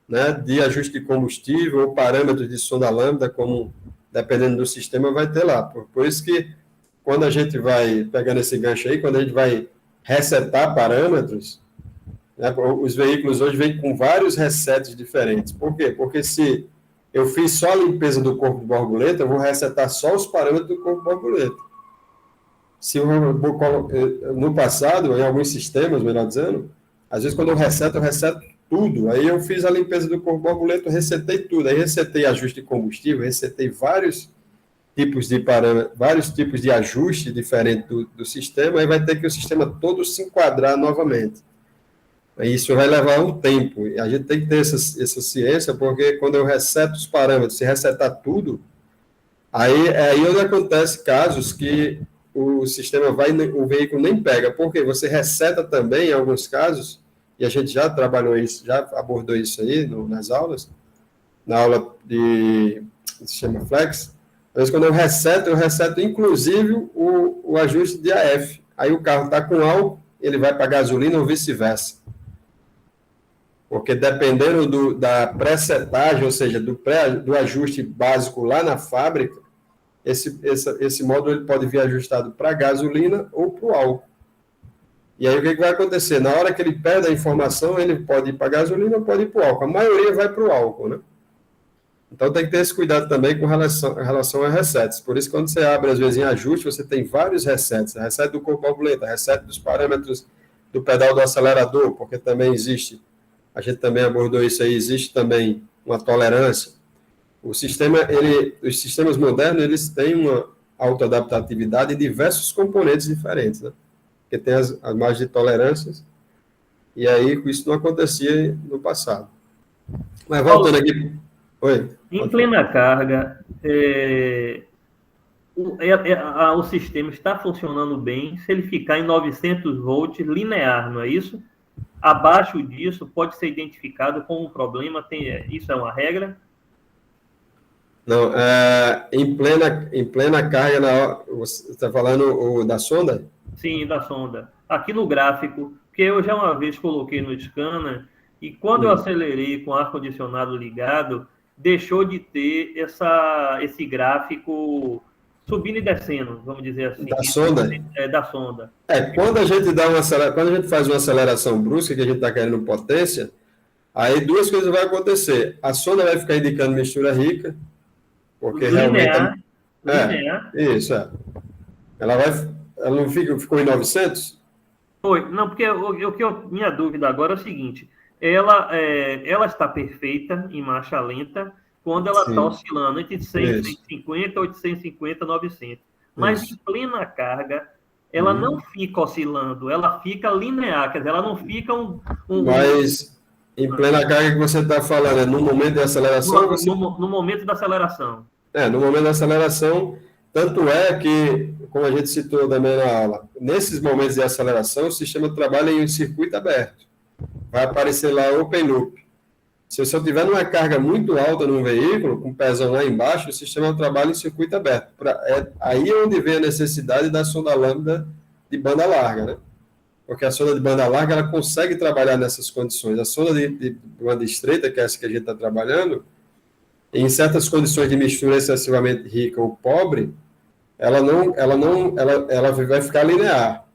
né, de ajuste de combustível ou parâmetros de sonda lambda, como, dependendo do sistema, vai ter lá. Por isso que, quando a gente vai, pegando esse gancho aí, quando a gente vai resetar parâmetros, né, os veículos hoje vêm com vários resets diferentes. Por quê? Porque se eu fiz só a limpeza do corpo de borboleta, eu vou resetar só os parâmetros do corpo de borboleta. Se no passado, em alguns sistemas, melhor dizendo, às vezes quando eu reseto tudo. Aí eu fiz a limpeza do corpo borboleta, resetei tudo. Aí resetei ajuste de combustível, resetei vários tipos de parâmetros, vários tipos de ajuste diferente do sistema, aí vai ter que o sistema todo se enquadrar novamente. Isso vai levar um tempo. E a gente tem que ter essa ciência, porque quando eu reseto os parâmetros, se resetar tudo, aí onde acontece casos que o sistema o veículo nem pega, porque você reseta também, em alguns casos, e a gente já trabalhou isso, já abordou isso aí nas aulas, na aula de sistema Flex. Mas quando eu reseto inclusive o ajuste de AF. Aí o carro está com álcool, ele vai para gasolina ou vice-versa. Porque dependendo da pré-setagem, ou seja, do ajuste básico lá na fábrica, esse módulo ele pode vir ajustado para gasolina ou para o álcool. E aí o que vai acontecer? Na hora que ele perde a informação, ele pode ir para a gasolina ou pode ir para o álcool. A maioria vai para o álcool, né? Então tem que ter esse cuidado também com relação a resets. Por isso, quando você abre, às vezes, em ajuste, você tem vários resets. Reset do corpo borboleta, reset dos parâmetros do pedal do acelerador, porque também existe, a gente também abordou isso aí, existe também uma tolerância. Os sistemas modernos, eles têm uma autoadaptatividade em diversos componentes diferentes, né? Porque tem as margens de tolerâncias, e aí isso não acontecia no passado. Mas voltando aqui... Oi. Em plena carga, o sistema está funcionando bem se ele ficar em 900 volts linear, não é isso? Abaixo disso, pode ser identificado como um problema, isso é uma regra? Não, em plena carga, você está falando da sonda? Sim, da sonda. Aqui no gráfico, que eu já uma vez coloquei no scanner, e quando eu acelerei com o ar-condicionado ligado, deixou de ter esse gráfico subindo e descendo, vamos dizer assim. Da sonda? Da sonda. Quando a gente faz uma aceleração brusca, que a gente está querendo potência, aí duas coisas vão acontecer. A sonda vai ficar indicando mistura rica, porque linear, realmente... Isso, Ela não ficou em 900? Foi. Não, porque minha dúvida agora é o seguinte, ela está perfeita em marcha lenta quando ela está oscilando entre 100, 150, 850, 900. Mas em plena carga, ela não fica oscilando, ela fica linear, quer dizer, ela não fica Mas em plena carga que você está falando, no momento da aceleração? No momento da aceleração. No momento da aceleração, tanto é que, como a gente citou também na aula, nesses momentos de aceleração, o sistema trabalha em um circuito aberto. Vai aparecer lá Open Loop. Se eu tiver numa carga muito alta num veículo, com pesão lá embaixo, o sistema trabalha em circuito aberto. Aí é onde vem a necessidade da sonda lambda de banda larga, né? Porque a sonda de banda larga, ela consegue trabalhar nessas condições. A sonda de banda estreita, que é essa que a gente está trabalhando, em certas condições de mistura excessivamente rica ou pobre, ela vai ficar linear.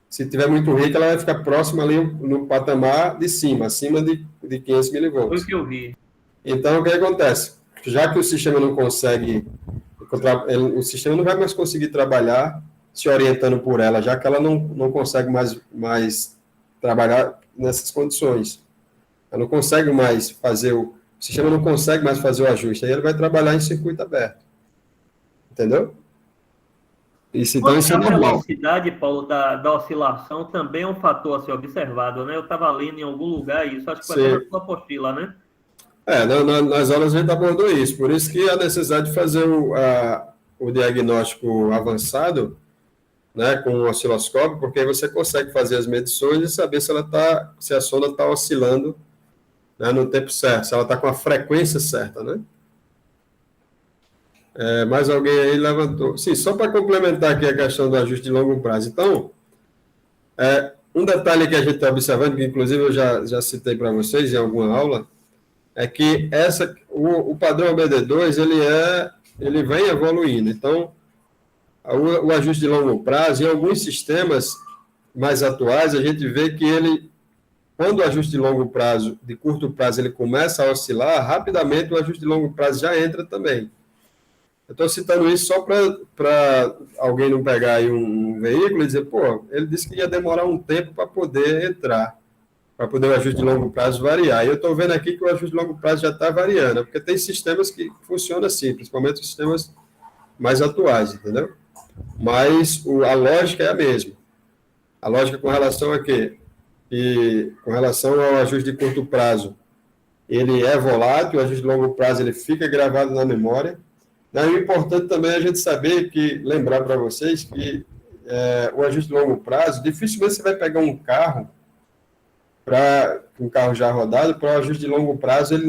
Se tiver muito rica, ela vai ficar próxima ali no patamar de cima, acima de 500 Foi milivolts. o que eu vi. Então, o que acontece? Já que o sistema não consegue, o sistema não vai mais conseguir trabalhar se orientando por ela, já que ela não consegue mais trabalhar nessas condições. Ela não consegue mais fazer o sistema não consegue mais fazer o ajuste, aí ele vai trabalhar em circuito aberto. Entendeu? Então, isso é A normal. velocidade, Paulo, da oscilação também é um fator a ser observado, né? Eu estava lendo em algum lugar isso, acho que foi até na sua apostila, né? Nas aulas a gente abordou isso, por isso que a necessidade de fazer o diagnóstico avançado, né, com o osciloscópio, porque aí você consegue fazer as medições e saber se a sonda está oscilando, né, no tempo certo, se ela está com a frequência certa, né? Mais alguém aí levantou. Sim, só para complementar aqui a questão do ajuste de longo prazo. Então, um detalhe que a gente está observando, que inclusive eu já citei para vocês em alguma aula, é que o padrão BD2, ele vem evoluindo. Então, o ajuste de longo prazo, em alguns sistemas mais atuais, a gente vê que quando o ajuste de longo prazo, de curto prazo, ele começa a oscilar, rapidamente o ajuste de longo prazo já entra também. Eu estou citando isso só para alguém não pegar aí um veículo e dizer, pô, ele disse que ia demorar um tempo para poder entrar, para poder o ajuste de longo prazo variar. E eu estou vendo aqui que o ajuste de longo prazo já está variando, porque tem sistemas que funcionam assim, principalmente os sistemas mais atuais, entendeu? Mas a lógica é a mesma. A lógica com relação a quê? E com relação ao ajuste de curto prazo, ele é volátil, o ajuste de longo prazo ele fica gravado na memória. E o importante também é a gente saber lembrar para vocês que o ajuste de longo prazo, dificilmente você vai pegar um carro já rodado, para o ajuste de longo prazo ele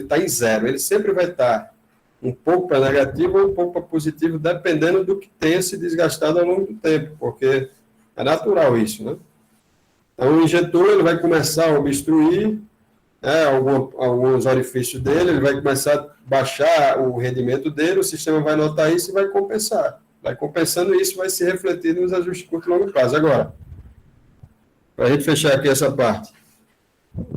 está em zero, ele sempre vai estar um pouco para negativo ou um pouco para positivo, dependendo do que tenha se desgastado ao longo do tempo, porque é natural isso, né? Então, o injetor ele vai começar a obstruir alguns orifícios dele, ele vai começar a baixar o rendimento dele, o sistema vai notar isso e vai compensar. Vai compensando isso, vai se refletir nos ajustes curto e longo prazo. Agora, para a gente fechar aqui essa parte,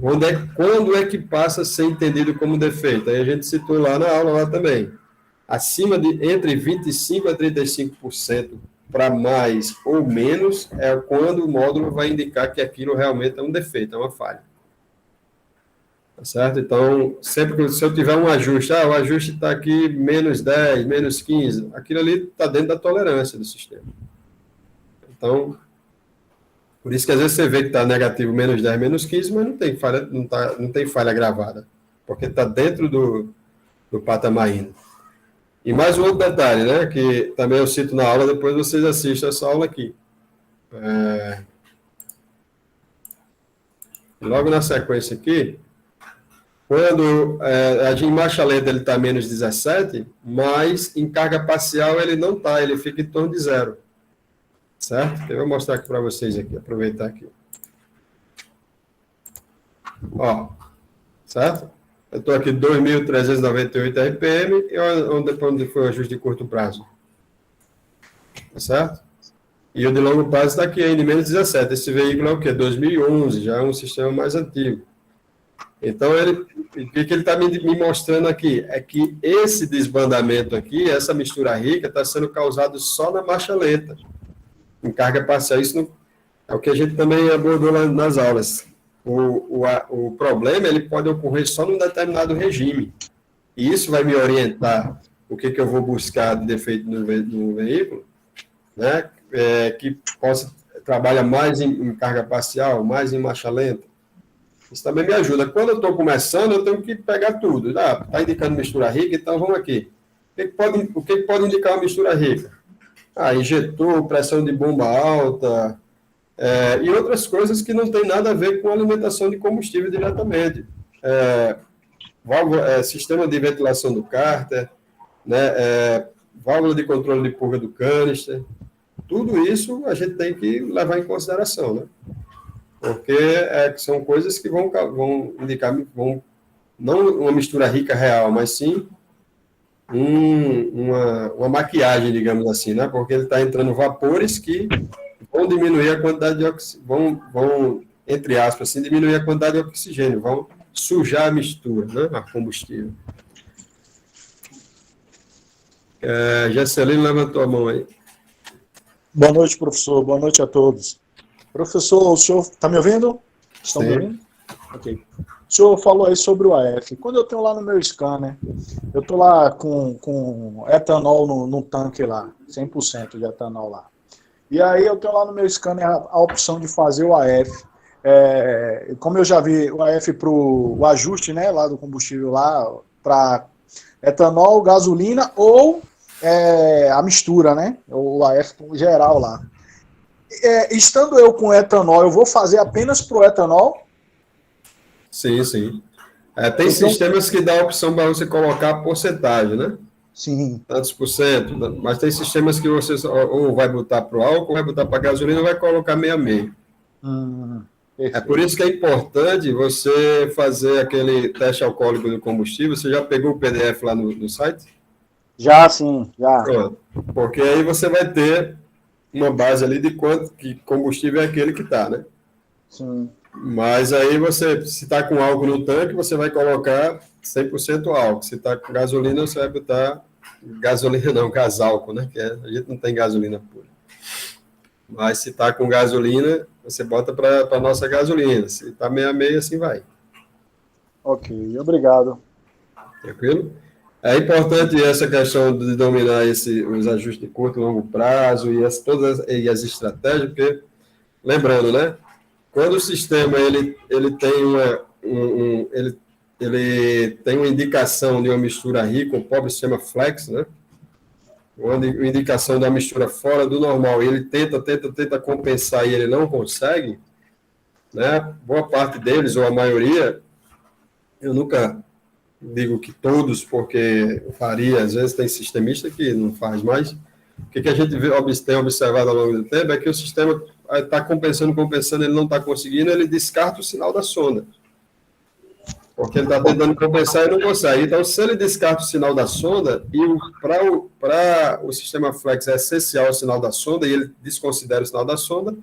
quando é que passa a ser entendido como defeito? Aí a gente citou lá na aula lá também. Entre 25% a 35% para mais ou menos é quando o módulo vai indicar que aquilo realmente é um defeito, é uma falha. Tá certo? Então, sempre que se eu tiver um ajuste, o ajuste está aqui menos 10, menos 15, aquilo ali está dentro da tolerância do sistema. Então, por isso que às vezes você vê que está negativo menos 10, menos 15, mas não tem falha gravada, porque está dentro do patamar ainda. E mais um outro detalhe, né, que também eu cito na aula, depois vocês assistem essa aula aqui. Logo na sequência aqui, quando em marcha lenta ele está menos 17, mas em carga parcial ele não está, ele fica em torno de zero. Certo? Eu vou mostrar aqui para vocês aqui, aproveitar aqui. Ó, certo? Eu estou aqui 2.398 RPM, e onde foi o ajuste de curto prazo. Tá certo? E o de longo prazo está aqui ainda, menos 17. Esse veículo é o quê? 2011, já é um sistema mais antigo. Então, o que ele está me mostrando aqui? É que esse desbandamento aqui, essa mistura rica, está sendo causado só na marcha lenta. Em carga parcial, isso é o que a gente também abordou lá nas aulas. O problema, ele pode ocorrer só num determinado regime. E isso vai me orientar o que eu vou buscar de defeito no veículo, né? Que trabalha mais em carga parcial, mais em marcha lenta. Isso também me ajuda. Quando eu estou começando, eu tenho que pegar tudo. Está indicando mistura rica, então vamos aqui. O que pode indicar uma mistura rica? Injetor, pressão de bomba alta, e outras coisas que não tem nada a ver com alimentação de combustível diretamente. sistema de ventilação do cárter, né, válvula de controle de purga do canister, tudo isso a gente tem que levar em consideração, né? Porque são coisas que vão indicar, não uma mistura rica real, mas sim uma maquiagem, digamos assim, né? Porque ele está entrando vapores que vão diminuir a quantidade de oxigênio, vão, entre aspas, assim, diminuir a quantidade de oxigênio, vão sujar a mistura, né? A combustível. Gesselino levantou a mão aí. Boa noite, professor. Boa noite a todos. Professor, o senhor está me ouvindo? Estão me ouvindo? Ok. O senhor falou aí sobre o AF. Quando eu tenho lá no meu scanner, eu estou lá com etanol no tanque lá, 100% de etanol lá. E aí eu tenho lá no meu scanner a opção de fazer o AF. Como eu já vi o AF para o ajuste, né, lá do combustível lá, para etanol, gasolina ou a mistura, né, o AF geral lá. Estando eu com etanol, eu vou fazer apenas para o etanol? Sim, sim. Tem sistemas que dá a opção para você colocar a porcentagem, né? Sim. Tantos por cento, mas tem sistemas que você ou vai botar para o álcool, ou vai botar para a gasolina, ou vai colocar meio a meio. Por isso que é importante você fazer aquele teste alcoólico do combustível. Você já pegou o PDF lá no site? Já, sim, já. Pronto. Porque aí você vai ter uma base ali de quanto que combustível é aquele que está, né? Sim. Mas aí se está com álcool no tanque, você vai colocar 100% álcool. Se está com gasolina, você vai botar gasolina não, gás álcool, né? Que a gente não tem gasolina pura. Mas se está com gasolina, você bota para a nossa gasolina. Se está meio a meio, assim vai. Ok, obrigado. Tranquilo? É importante essa questão de dominar os ajustes de curto e longo prazo e todas as estratégias, porque, lembrando, né? Quando o sistema ele tem uma indicação de uma mistura rica, o pobre sistema flex, né? Uma indicação da mistura fora do normal, e ele tenta compensar e ele não consegue, né? Boa parte deles, ou a maioria, eu nunca digo que todos, porque eu faria, às vezes tem sistemista que não faz mais. O que a gente tem observado ao longo do tempo é que o sistema está compensando, ele não está conseguindo, ele descarta o sinal da sonda. Porque ele está tentando compensar e não consegue. Então, se ele descarta o sinal da sonda, e para o sistema flex é essencial o sinal da sonda, e ele desconsidera o sinal da sonda,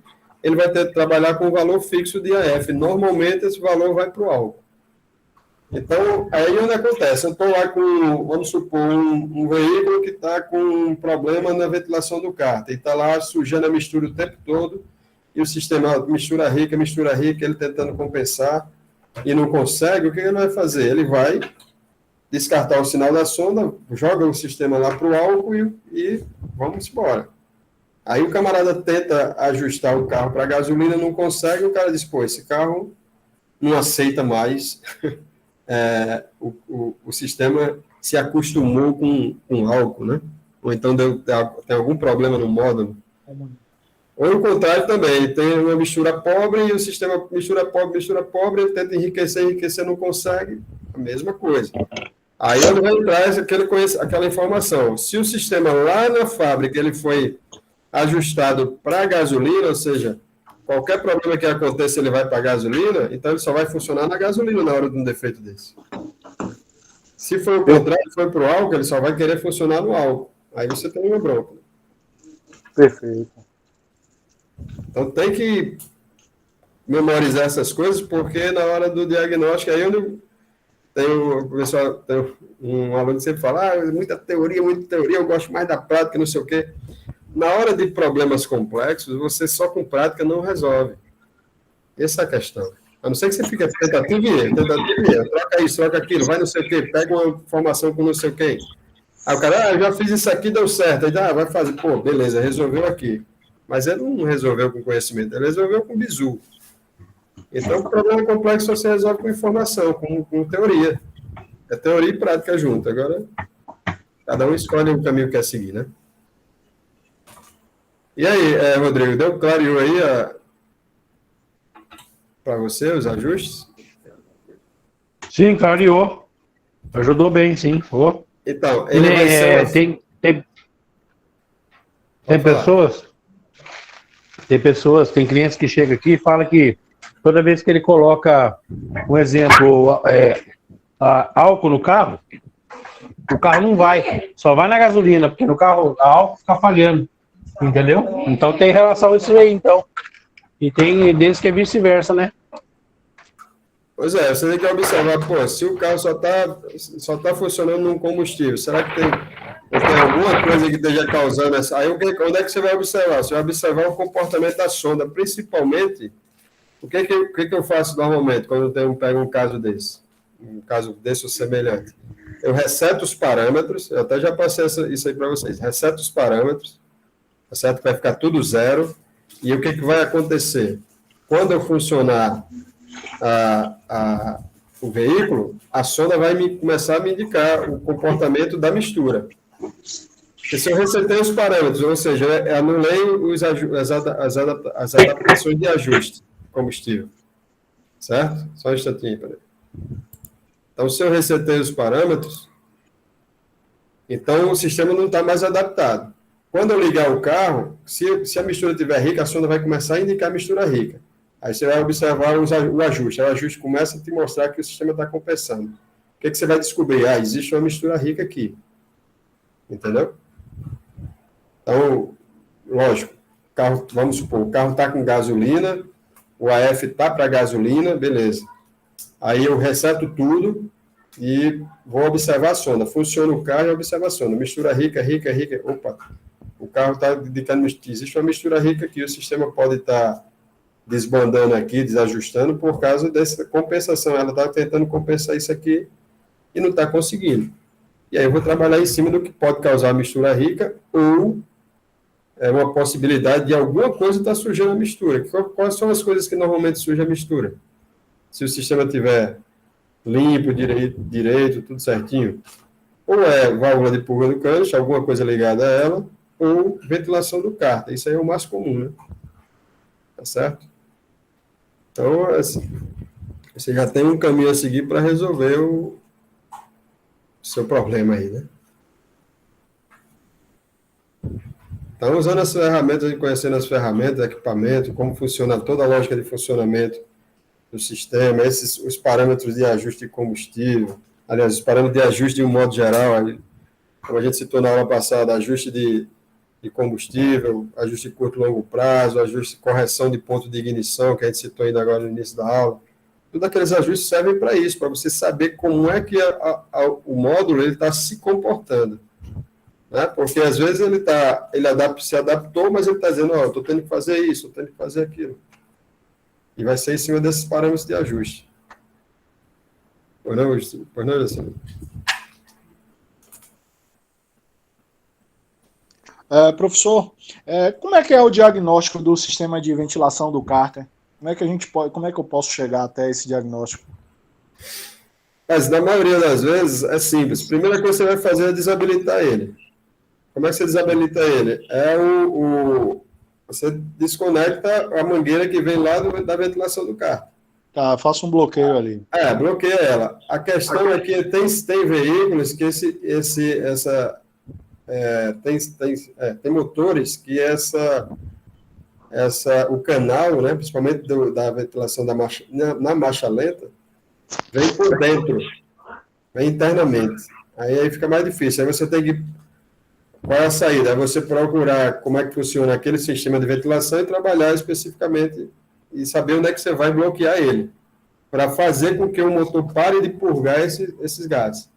ele vai ter que trabalhar com um valor fixo de AF. Normalmente, esse valor vai para o álcool. Então, aí onde acontece? Eu estou lá com, vamos supor, um veículo que está com um problema na ventilação do cárter, e está lá sujando a mistura o tempo todo, e o sistema mistura rica, ele tentando compensar, e não consegue, o que ele vai fazer? Ele vai descartar o sinal da sonda, joga o sistema lá para o álcool e vamos embora. Aí o camarada tenta ajustar o carro para gasolina, não consegue, o cara diz, pô, esse carro não aceita mais... o sistema se acostumou com álcool, né? Ou então tem algum problema no módulo. Ou o contrário também, tem uma mistura pobre e o sistema mistura pobre, ele tenta enriquecer, não consegue, a mesma coisa. Aí onde vai entrar aquela informação. Se o sistema lá na fábrica ele foi ajustado para gasolina, ou seja, qualquer problema que aconteça, ele vai para a gasolina, então ele só vai funcionar na gasolina na hora de um defeito desse. Se for o contrário, foi para o álcool, ele só vai querer funcionar no álcool. Aí você tem uma bronca. Perfeito. Então tem que memorizar essas coisas, porque na hora do diagnóstico, aí onde tem um aluno que sempre fala, muita teoria, eu gosto mais da prática, não sei o quê. Na hora de problemas complexos, você só com prática não resolve. Essa é a questão. A não ser que você fique tentativa e erro, troca isso, troca aquilo, vai não sei o quê, pega uma informação com não sei o quê. Aí o cara, eu já fiz isso aqui, deu certo. Aí vai fazer, pô, beleza, resolveu aqui. Mas ele não resolveu com conhecimento, ele resolveu com bizu. Então, o problema complexo você resolve com informação, com teoria. É teoria e prática junto. Agora, cada um escolhe o caminho que quer seguir, né? E aí, Rodrigo, deu claro aí para você os ajustes? Sim, clareou. Ajudou bem, sim. Oh. Então, ele vai ser... Tem pessoas, tem clientes que chegam aqui e falam que toda vez que ele coloca, um exemplo, álcool no carro, o carro não vai, só vai na gasolina, porque no carro a álcool fica falhando, entendeu? Então tem relação a isso aí, então. E tem deles que é vice-versa, né? Pois é, você tem que observar, pô, se o carro só tá funcionando num combustível, será que tem alguma coisa que esteja causando essa... Aí onde é que você vai observar? Você vai observar o comportamento da sonda, principalmente, o que eu faço normalmente quando eu pego um caso desse ou semelhante? Eu reseto os parâmetros, eu até já passei isso aí para vocês, reseto os parâmetros, tá certo? Vai ficar tudo zero, e o que vai acontecer? Quando eu funcionar o veículo, a sonda vai começar a me indicar o comportamento da mistura. Porque se eu resetei os parâmetros, ou seja, eu anulei as adaptações de ajuste de combustível. Certo? Só um instantinho, peraí. Então, se eu resetei os parâmetros, então o sistema não está mais adaptado. Quando eu ligar o carro, se a mistura estiver rica, a sonda vai começar a indicar a mistura rica. Aí você vai observar o ajuste. Aí o ajuste começa a te mostrar que o sistema está compensando. O que você vai descobrir? Existe uma mistura rica aqui. Entendeu? Então, lógico, vamos supor, o carro está com gasolina, o AF está para gasolina, beleza. Aí eu reseto tudo e vou observar a sonda. Funciona o carro e observa a sonda. Mistura rica. Opa, o carro está indicando, existe uma mistura rica aqui, o sistema pode estar desbandando aqui, desajustando por causa dessa compensação. Ela está tentando compensar isso aqui e não está conseguindo. E aí eu vou trabalhar em cima do que pode causar a mistura rica ou uma possibilidade de alguma coisa estar surgindo a mistura. Quais são as coisas que normalmente surge a mistura? Se o sistema estiver limpo, direito, tudo certinho, ou é válvula de purga do cano, alguma coisa ligada a ela, ou ventilação do cárter. Isso aí é o mais comum, né? Tá certo? Então, assim, você já tem um caminho a seguir para resolver o seu problema aí, né? Então, usando as ferramentas e conhecendo as ferramentas, equipamento, como funciona toda a lógica de funcionamento do sistema, os parâmetros de ajuste de combustível, aliás, os parâmetros de ajuste de um modo geral, como a gente citou na aula passada, ajuste de combustível, ajuste de curto e longo prazo, ajuste de correção de ponto de ignição, que a gente citou ainda agora no início da aula. Todos aqueles ajustes servem para isso, para você saber como é que o módulo está se comportando. Né? Porque às vezes ele se adaptou, mas ele está dizendo, estou tendo que fazer isso, estou tendo que fazer aquilo. E vai ser em cima desses parâmetros de ajuste. Pois não, Luciano? Professor, como é que é o diagnóstico do sistema de ventilação do cárter? Como é que eu posso chegar até esse diagnóstico? Mas, na maioria das vezes, é simples. A primeira coisa que você vai fazer é desabilitar ele. Como é que você desabilita ele? Você desconecta a mangueira que vem lá da ventilação do carro. Tá, faço um bloqueio ali. Bloqueia ela. A questão é que tem veículos que tem motores que o canal, né, principalmente da ventilação na marcha lenta, vem por dentro, vem internamente. Aí fica mais difícil. Aí você tem que... Qual é a saída? É você procurar como é que funciona aquele sistema de ventilação e trabalhar especificamente e saber onde é que você vai bloquear ele, para fazer com que o motor pare de purgar esses gases.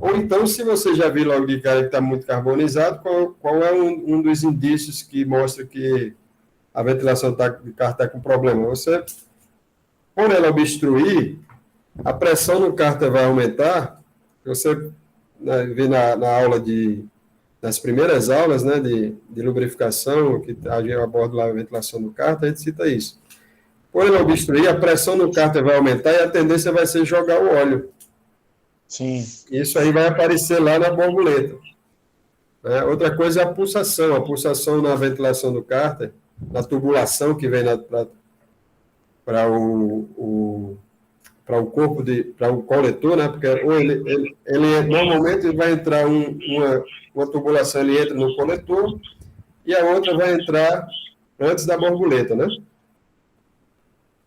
Ou então, se você já viu logo de cara que está muito carbonizado, qual é um dos indícios que mostra que a ventilação do carro está com problema? Você, por ela obstruir, a pressão no cárter vai aumentar. Você vê na aula nas primeiras aulas, né, de lubrificação, que a gente aborda lá a ventilação do cárter, a gente cita isso. Por ela obstruir, a pressão no cárter vai aumentar e a tendência vai ser jogar o óleo. Sim. Isso aí vai aparecer lá na borboleta. Outra coisa é a pulsação. A pulsação na ventilação do cárter, na tubulação que vem para para o corpo para o coletor, né? Porque ou normalmente vai entrar uma tubulação, ele entra no coletor e a outra vai entrar antes da borboleta, né?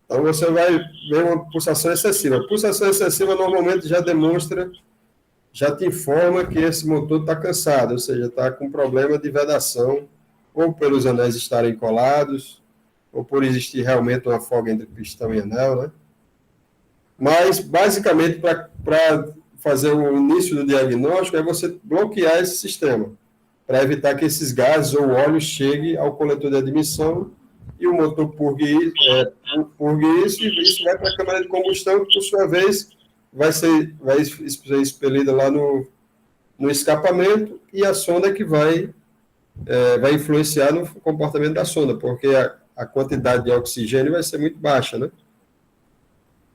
Então você vai ver uma pulsação excessiva. A pulsação excessiva normalmente já demonstra, já te informa que esse motor está cansado, ou seja, está com problema de vedação, ou pelos anéis estarem colados, ou por existir realmente uma folga entre pistão e anel, né? Mas, basicamente, para fazer o início do diagnóstico, é você bloquear esse sistema, para evitar que esses gases ou óleos cheguem ao coletor de admissão e o motor purgue isso, e isso vai para a câmara de combustão, que, por sua vez, vai ser expelida lá no escapamento, e a sonda que vai influenciar no comportamento da sonda, porque a quantidade de oxigênio vai ser muito baixa, né?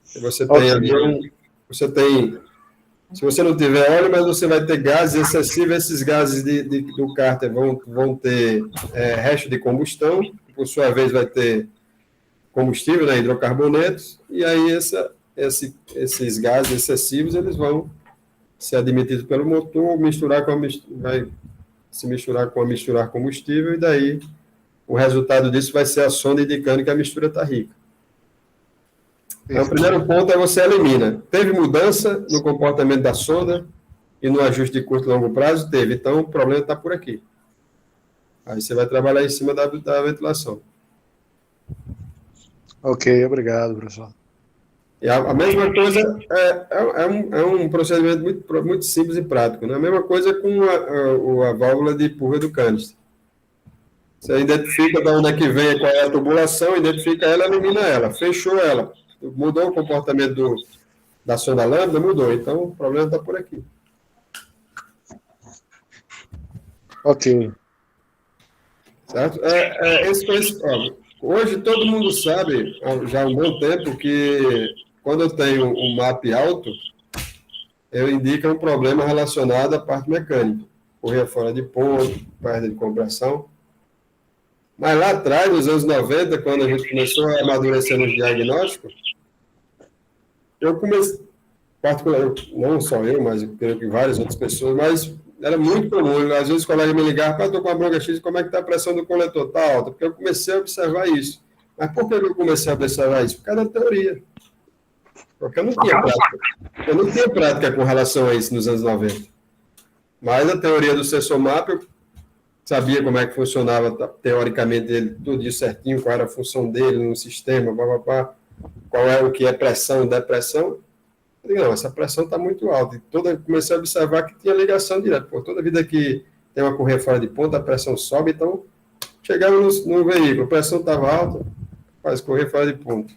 Se você tem se você não tiver óleo, mas você vai ter gases excessivos, esses gases do cárter vão ter resto de combustão, por sua vez vai ter combustível, né, hidrocarbonetos, e aí esses gases excessivos eles vão ser admitidos pelo motor, vai se misturar com a misturar combustível, e daí o resultado disso vai ser a sonda indicando que a mistura está rica. Então, o primeiro ponto é você elimina. Teve mudança no comportamento da sonda e no ajuste de curto e longo prazo? Teve. Então, o problema está por aqui. Aí você vai trabalhar em cima da ventilação. Ok, obrigado, professor. E a mesma coisa é um procedimento muito simples e prático, né? A mesma coisa com a válvula de purga do canister. Você identifica de onde é que vem, qual é a tubulação, identifica ela, elimina ela. Fechou ela. Mudou o comportamento da sonda lambda? Mudou. Então, o problema está por aqui. Ok. Certo? Hoje, todo mundo sabe, já há um bom tempo, que quando eu tenho um MAP alto, eu indico um problema relacionado à parte mecânica. Correia fora de ponto, perda de compressão. Mas lá atrás, nos anos 90, quando a gente começou a amadurecer nos diagnósticos, eu comecei, particularmente, não só eu, mas eu creio que várias outras pessoas, mas era muito comum. Às vezes os colegas me ligavam, estou com a bronca X, como é que está a pressão do coletor? Está alta, porque eu comecei a observar isso. Mas por que eu comecei a observar isso? Por causa da teoria. Porque eu não tinha prática. Eu não tinha prática com relação a isso nos anos 90. Mas a teoria do sensor MAP, eu sabia como é que funcionava, teoricamente, ele, tudo isso certinho, qual era a função dele no sistema, qual é o que é pressão e depressão. Eu digo, não, essa pressão está muito alta. E comecei a observar que tinha ligação direta. Toda vida que tem uma correia fora de ponta, a pressão sobe, então chegava no veículo, a pressão estava alta, faz correr fora de ponta.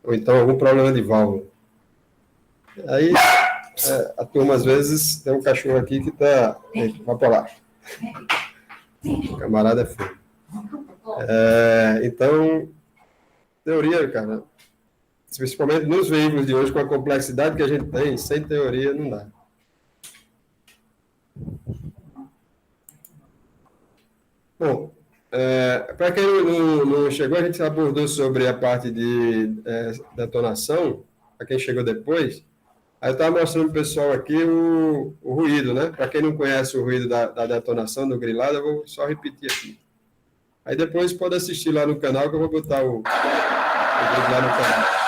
Ou então algum problema de válvula. Aí a turma, às vezes, tem um cachorro aqui que está... Vai para lá. O camarada é feio. Então, teoria, cara, principalmente nos veículos de hoje, com a complexidade que a gente tem, sem teoria não dá. Bom, para quem não chegou, a gente abordou sobre a parte de detonação, para quem chegou depois. Aí eu estava mostrando para o pessoal aqui o ruído, né? Para quem não conhece o ruído da detonação do grilado, eu vou só repetir aqui. Aí depois pode assistir lá no canal, que eu vou botar o vídeo lá no canal.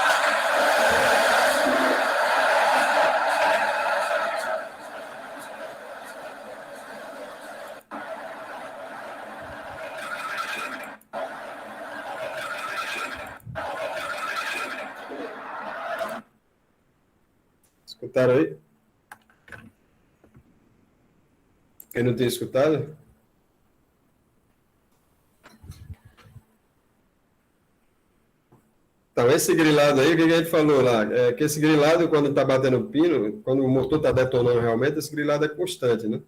Escutaram aí? Quem não tem escutado? Então, esse grilado aí, o que a gente falou lá? É que esse grilado, quando está batendo pino, quando o motor está detonando realmente, esse grilado é constante, né?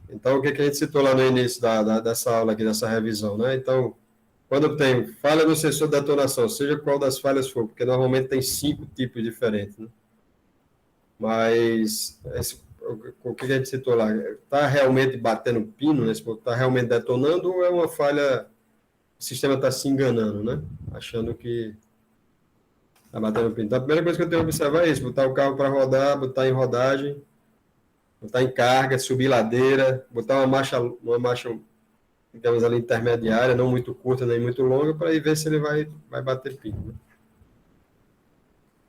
Então, o que a gente citou lá no início dessa aula aqui, dessa revisão, né? Então, quando eu tenho falha no sensor de detonação, seja qual das falhas for, porque normalmente tem 5 tipos diferentes, né? Mas o que a gente citou lá? Está realmente batendo pino nesse ponto? Está realmente detonando ou é uma falha, o sistema está se enganando, né? Achando que Tá batendo pino. Então, a primeira coisa que eu tenho que observar é isso, botar o carro para rodar, botar em rodagem, botar em carga, subir ladeira, botar uma marcha, digamos ali, intermediária, não muito curta nem muito longa, para ir ver se ele vai bater pino. Né?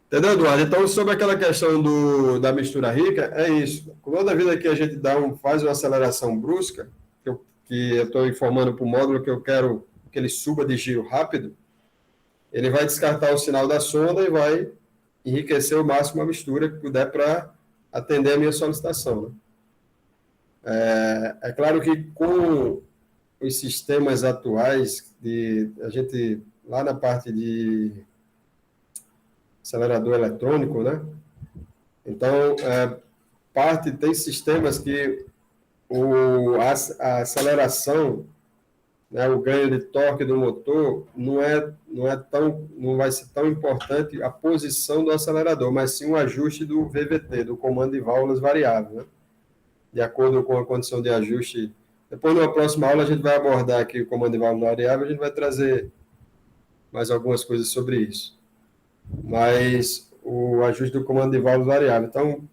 Entendeu, Eduardo? Então, sobre aquela questão da mistura rica, é isso. Toda vida que a gente faz uma aceleração brusca, que eu estou informando para o módulo que eu quero que ele suba de giro rápido, ele vai descartar o sinal da sonda e vai enriquecer o máximo a mistura que puder para atender a minha solicitação. Né? É claro que com os sistemas atuais, a gente, lá na parte de acelerador eletrônico, né? Então, tem sistemas que a aceleração, né, o ganho de torque do motor não vai ser tão importante a posição do acelerador, mas sim o ajuste do VVT, do comando de válvulas variável, né? De acordo com a condição de ajuste. Depois, numa próxima aula, a gente vai abordar aqui o comando de válvula variável, a gente vai trazer mais algumas coisas sobre isso. Mas o ajuste do comando de válvulas variável. Então,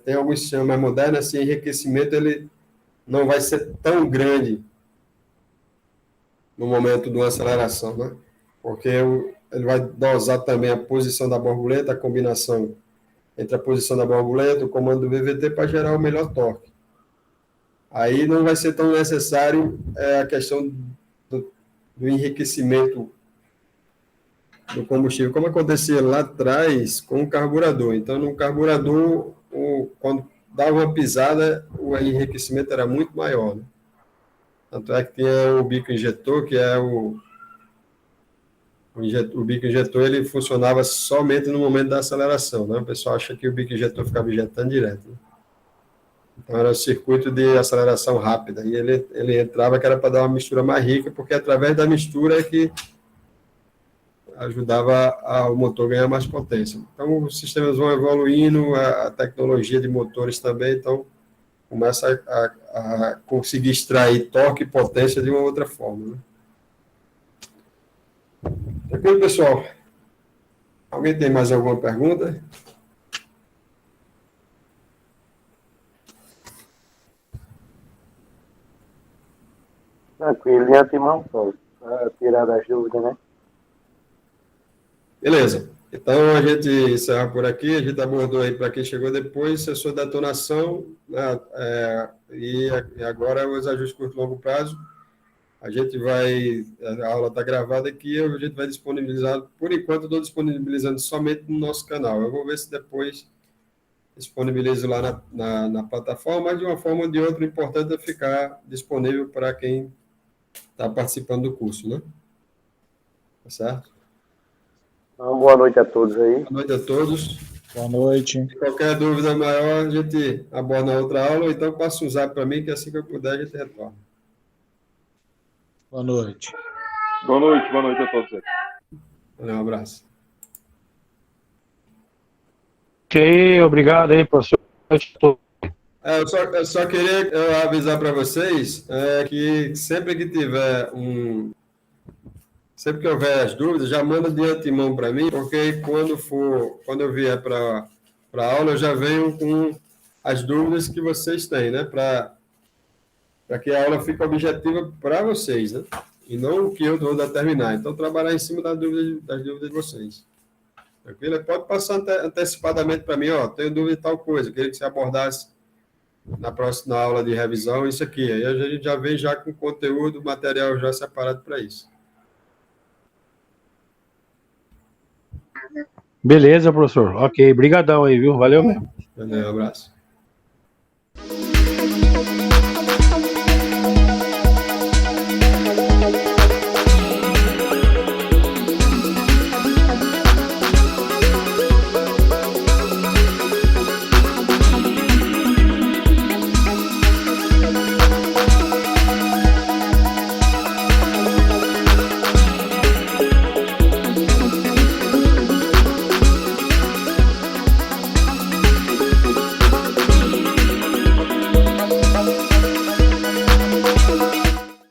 tem alguns sistemas mais modernos, assim, enriquecimento ele não vai ser tão grande no momento de uma aceleração, né? Porque ele vai dosar também a posição da borboleta, a combinação entre a posição da borboleta, o comando do VVT para gerar o melhor torque. Aí não vai ser tão necessário a questão do enriquecimento do combustível, como acontecia lá atrás com o carburador. Então, no carburador, quando dava uma pisada, o enriquecimento era muito maior, né? Tanto é que tinha o bico injetor, que é o bico injetor, ele funcionava somente no momento da aceleração, né? O pessoal acha que o bico injetor ficava injetando direto, né? Então, era o circuito de aceleração rápida, e ele entrava que era para dar uma mistura mais rica, porque através da mistura é que ajudava o motor a ganhar mais potência. Então, os sistemas vão evoluindo, a tecnologia de motores também, então começa a conseguir extrair torque e potência de uma outra forma. Né? Tranquilo, pessoal? Alguém tem mais alguma pergunta? Tranquilo, de antemão, só para tirar das dúvidas, né? Beleza. Então, a gente encerra por aqui. A gente abordou aí para quem chegou depois, sensor de detonação, né? E agora os ajustes curto e longo prazo. A gente a aula está gravada aqui, a gente vai disponibilizar, por enquanto, estou disponibilizando somente no nosso canal. Eu vou ver se depois disponibilizo lá na plataforma, mas de uma forma ou de outra, o importante é ficar disponível para quem está participando do curso, né? Tá certo? Então, boa noite a todos aí. Boa noite a todos. Boa noite. Se qualquer dúvida maior, a gente aborda na outra aula, ou então passa um zap para mim, que assim que eu puder, a gente retorna. Boa noite. Boa noite a todos. Um abraço. Ok, obrigado aí, professor. Eu só queria avisar para vocês que sempre que houver as dúvidas, já manda de antemão para mim, porque quando eu vier para a aula, eu já venho com as dúvidas que vocês têm, né? Para que a aula fique objetiva para vocês, né? E não o que eu vou determinar. Então, trabalhar em cima das dúvidas de vocês. Tranquilo? Pode passar antecipadamente para mim, tenho dúvida de tal coisa, queria que você abordasse na próxima aula de revisão isso aqui. Aí a gente já vem já com conteúdo, material já separado para isso. Beleza, professor. Ok, brigadão aí, viu? Valeu mesmo. Um abraço.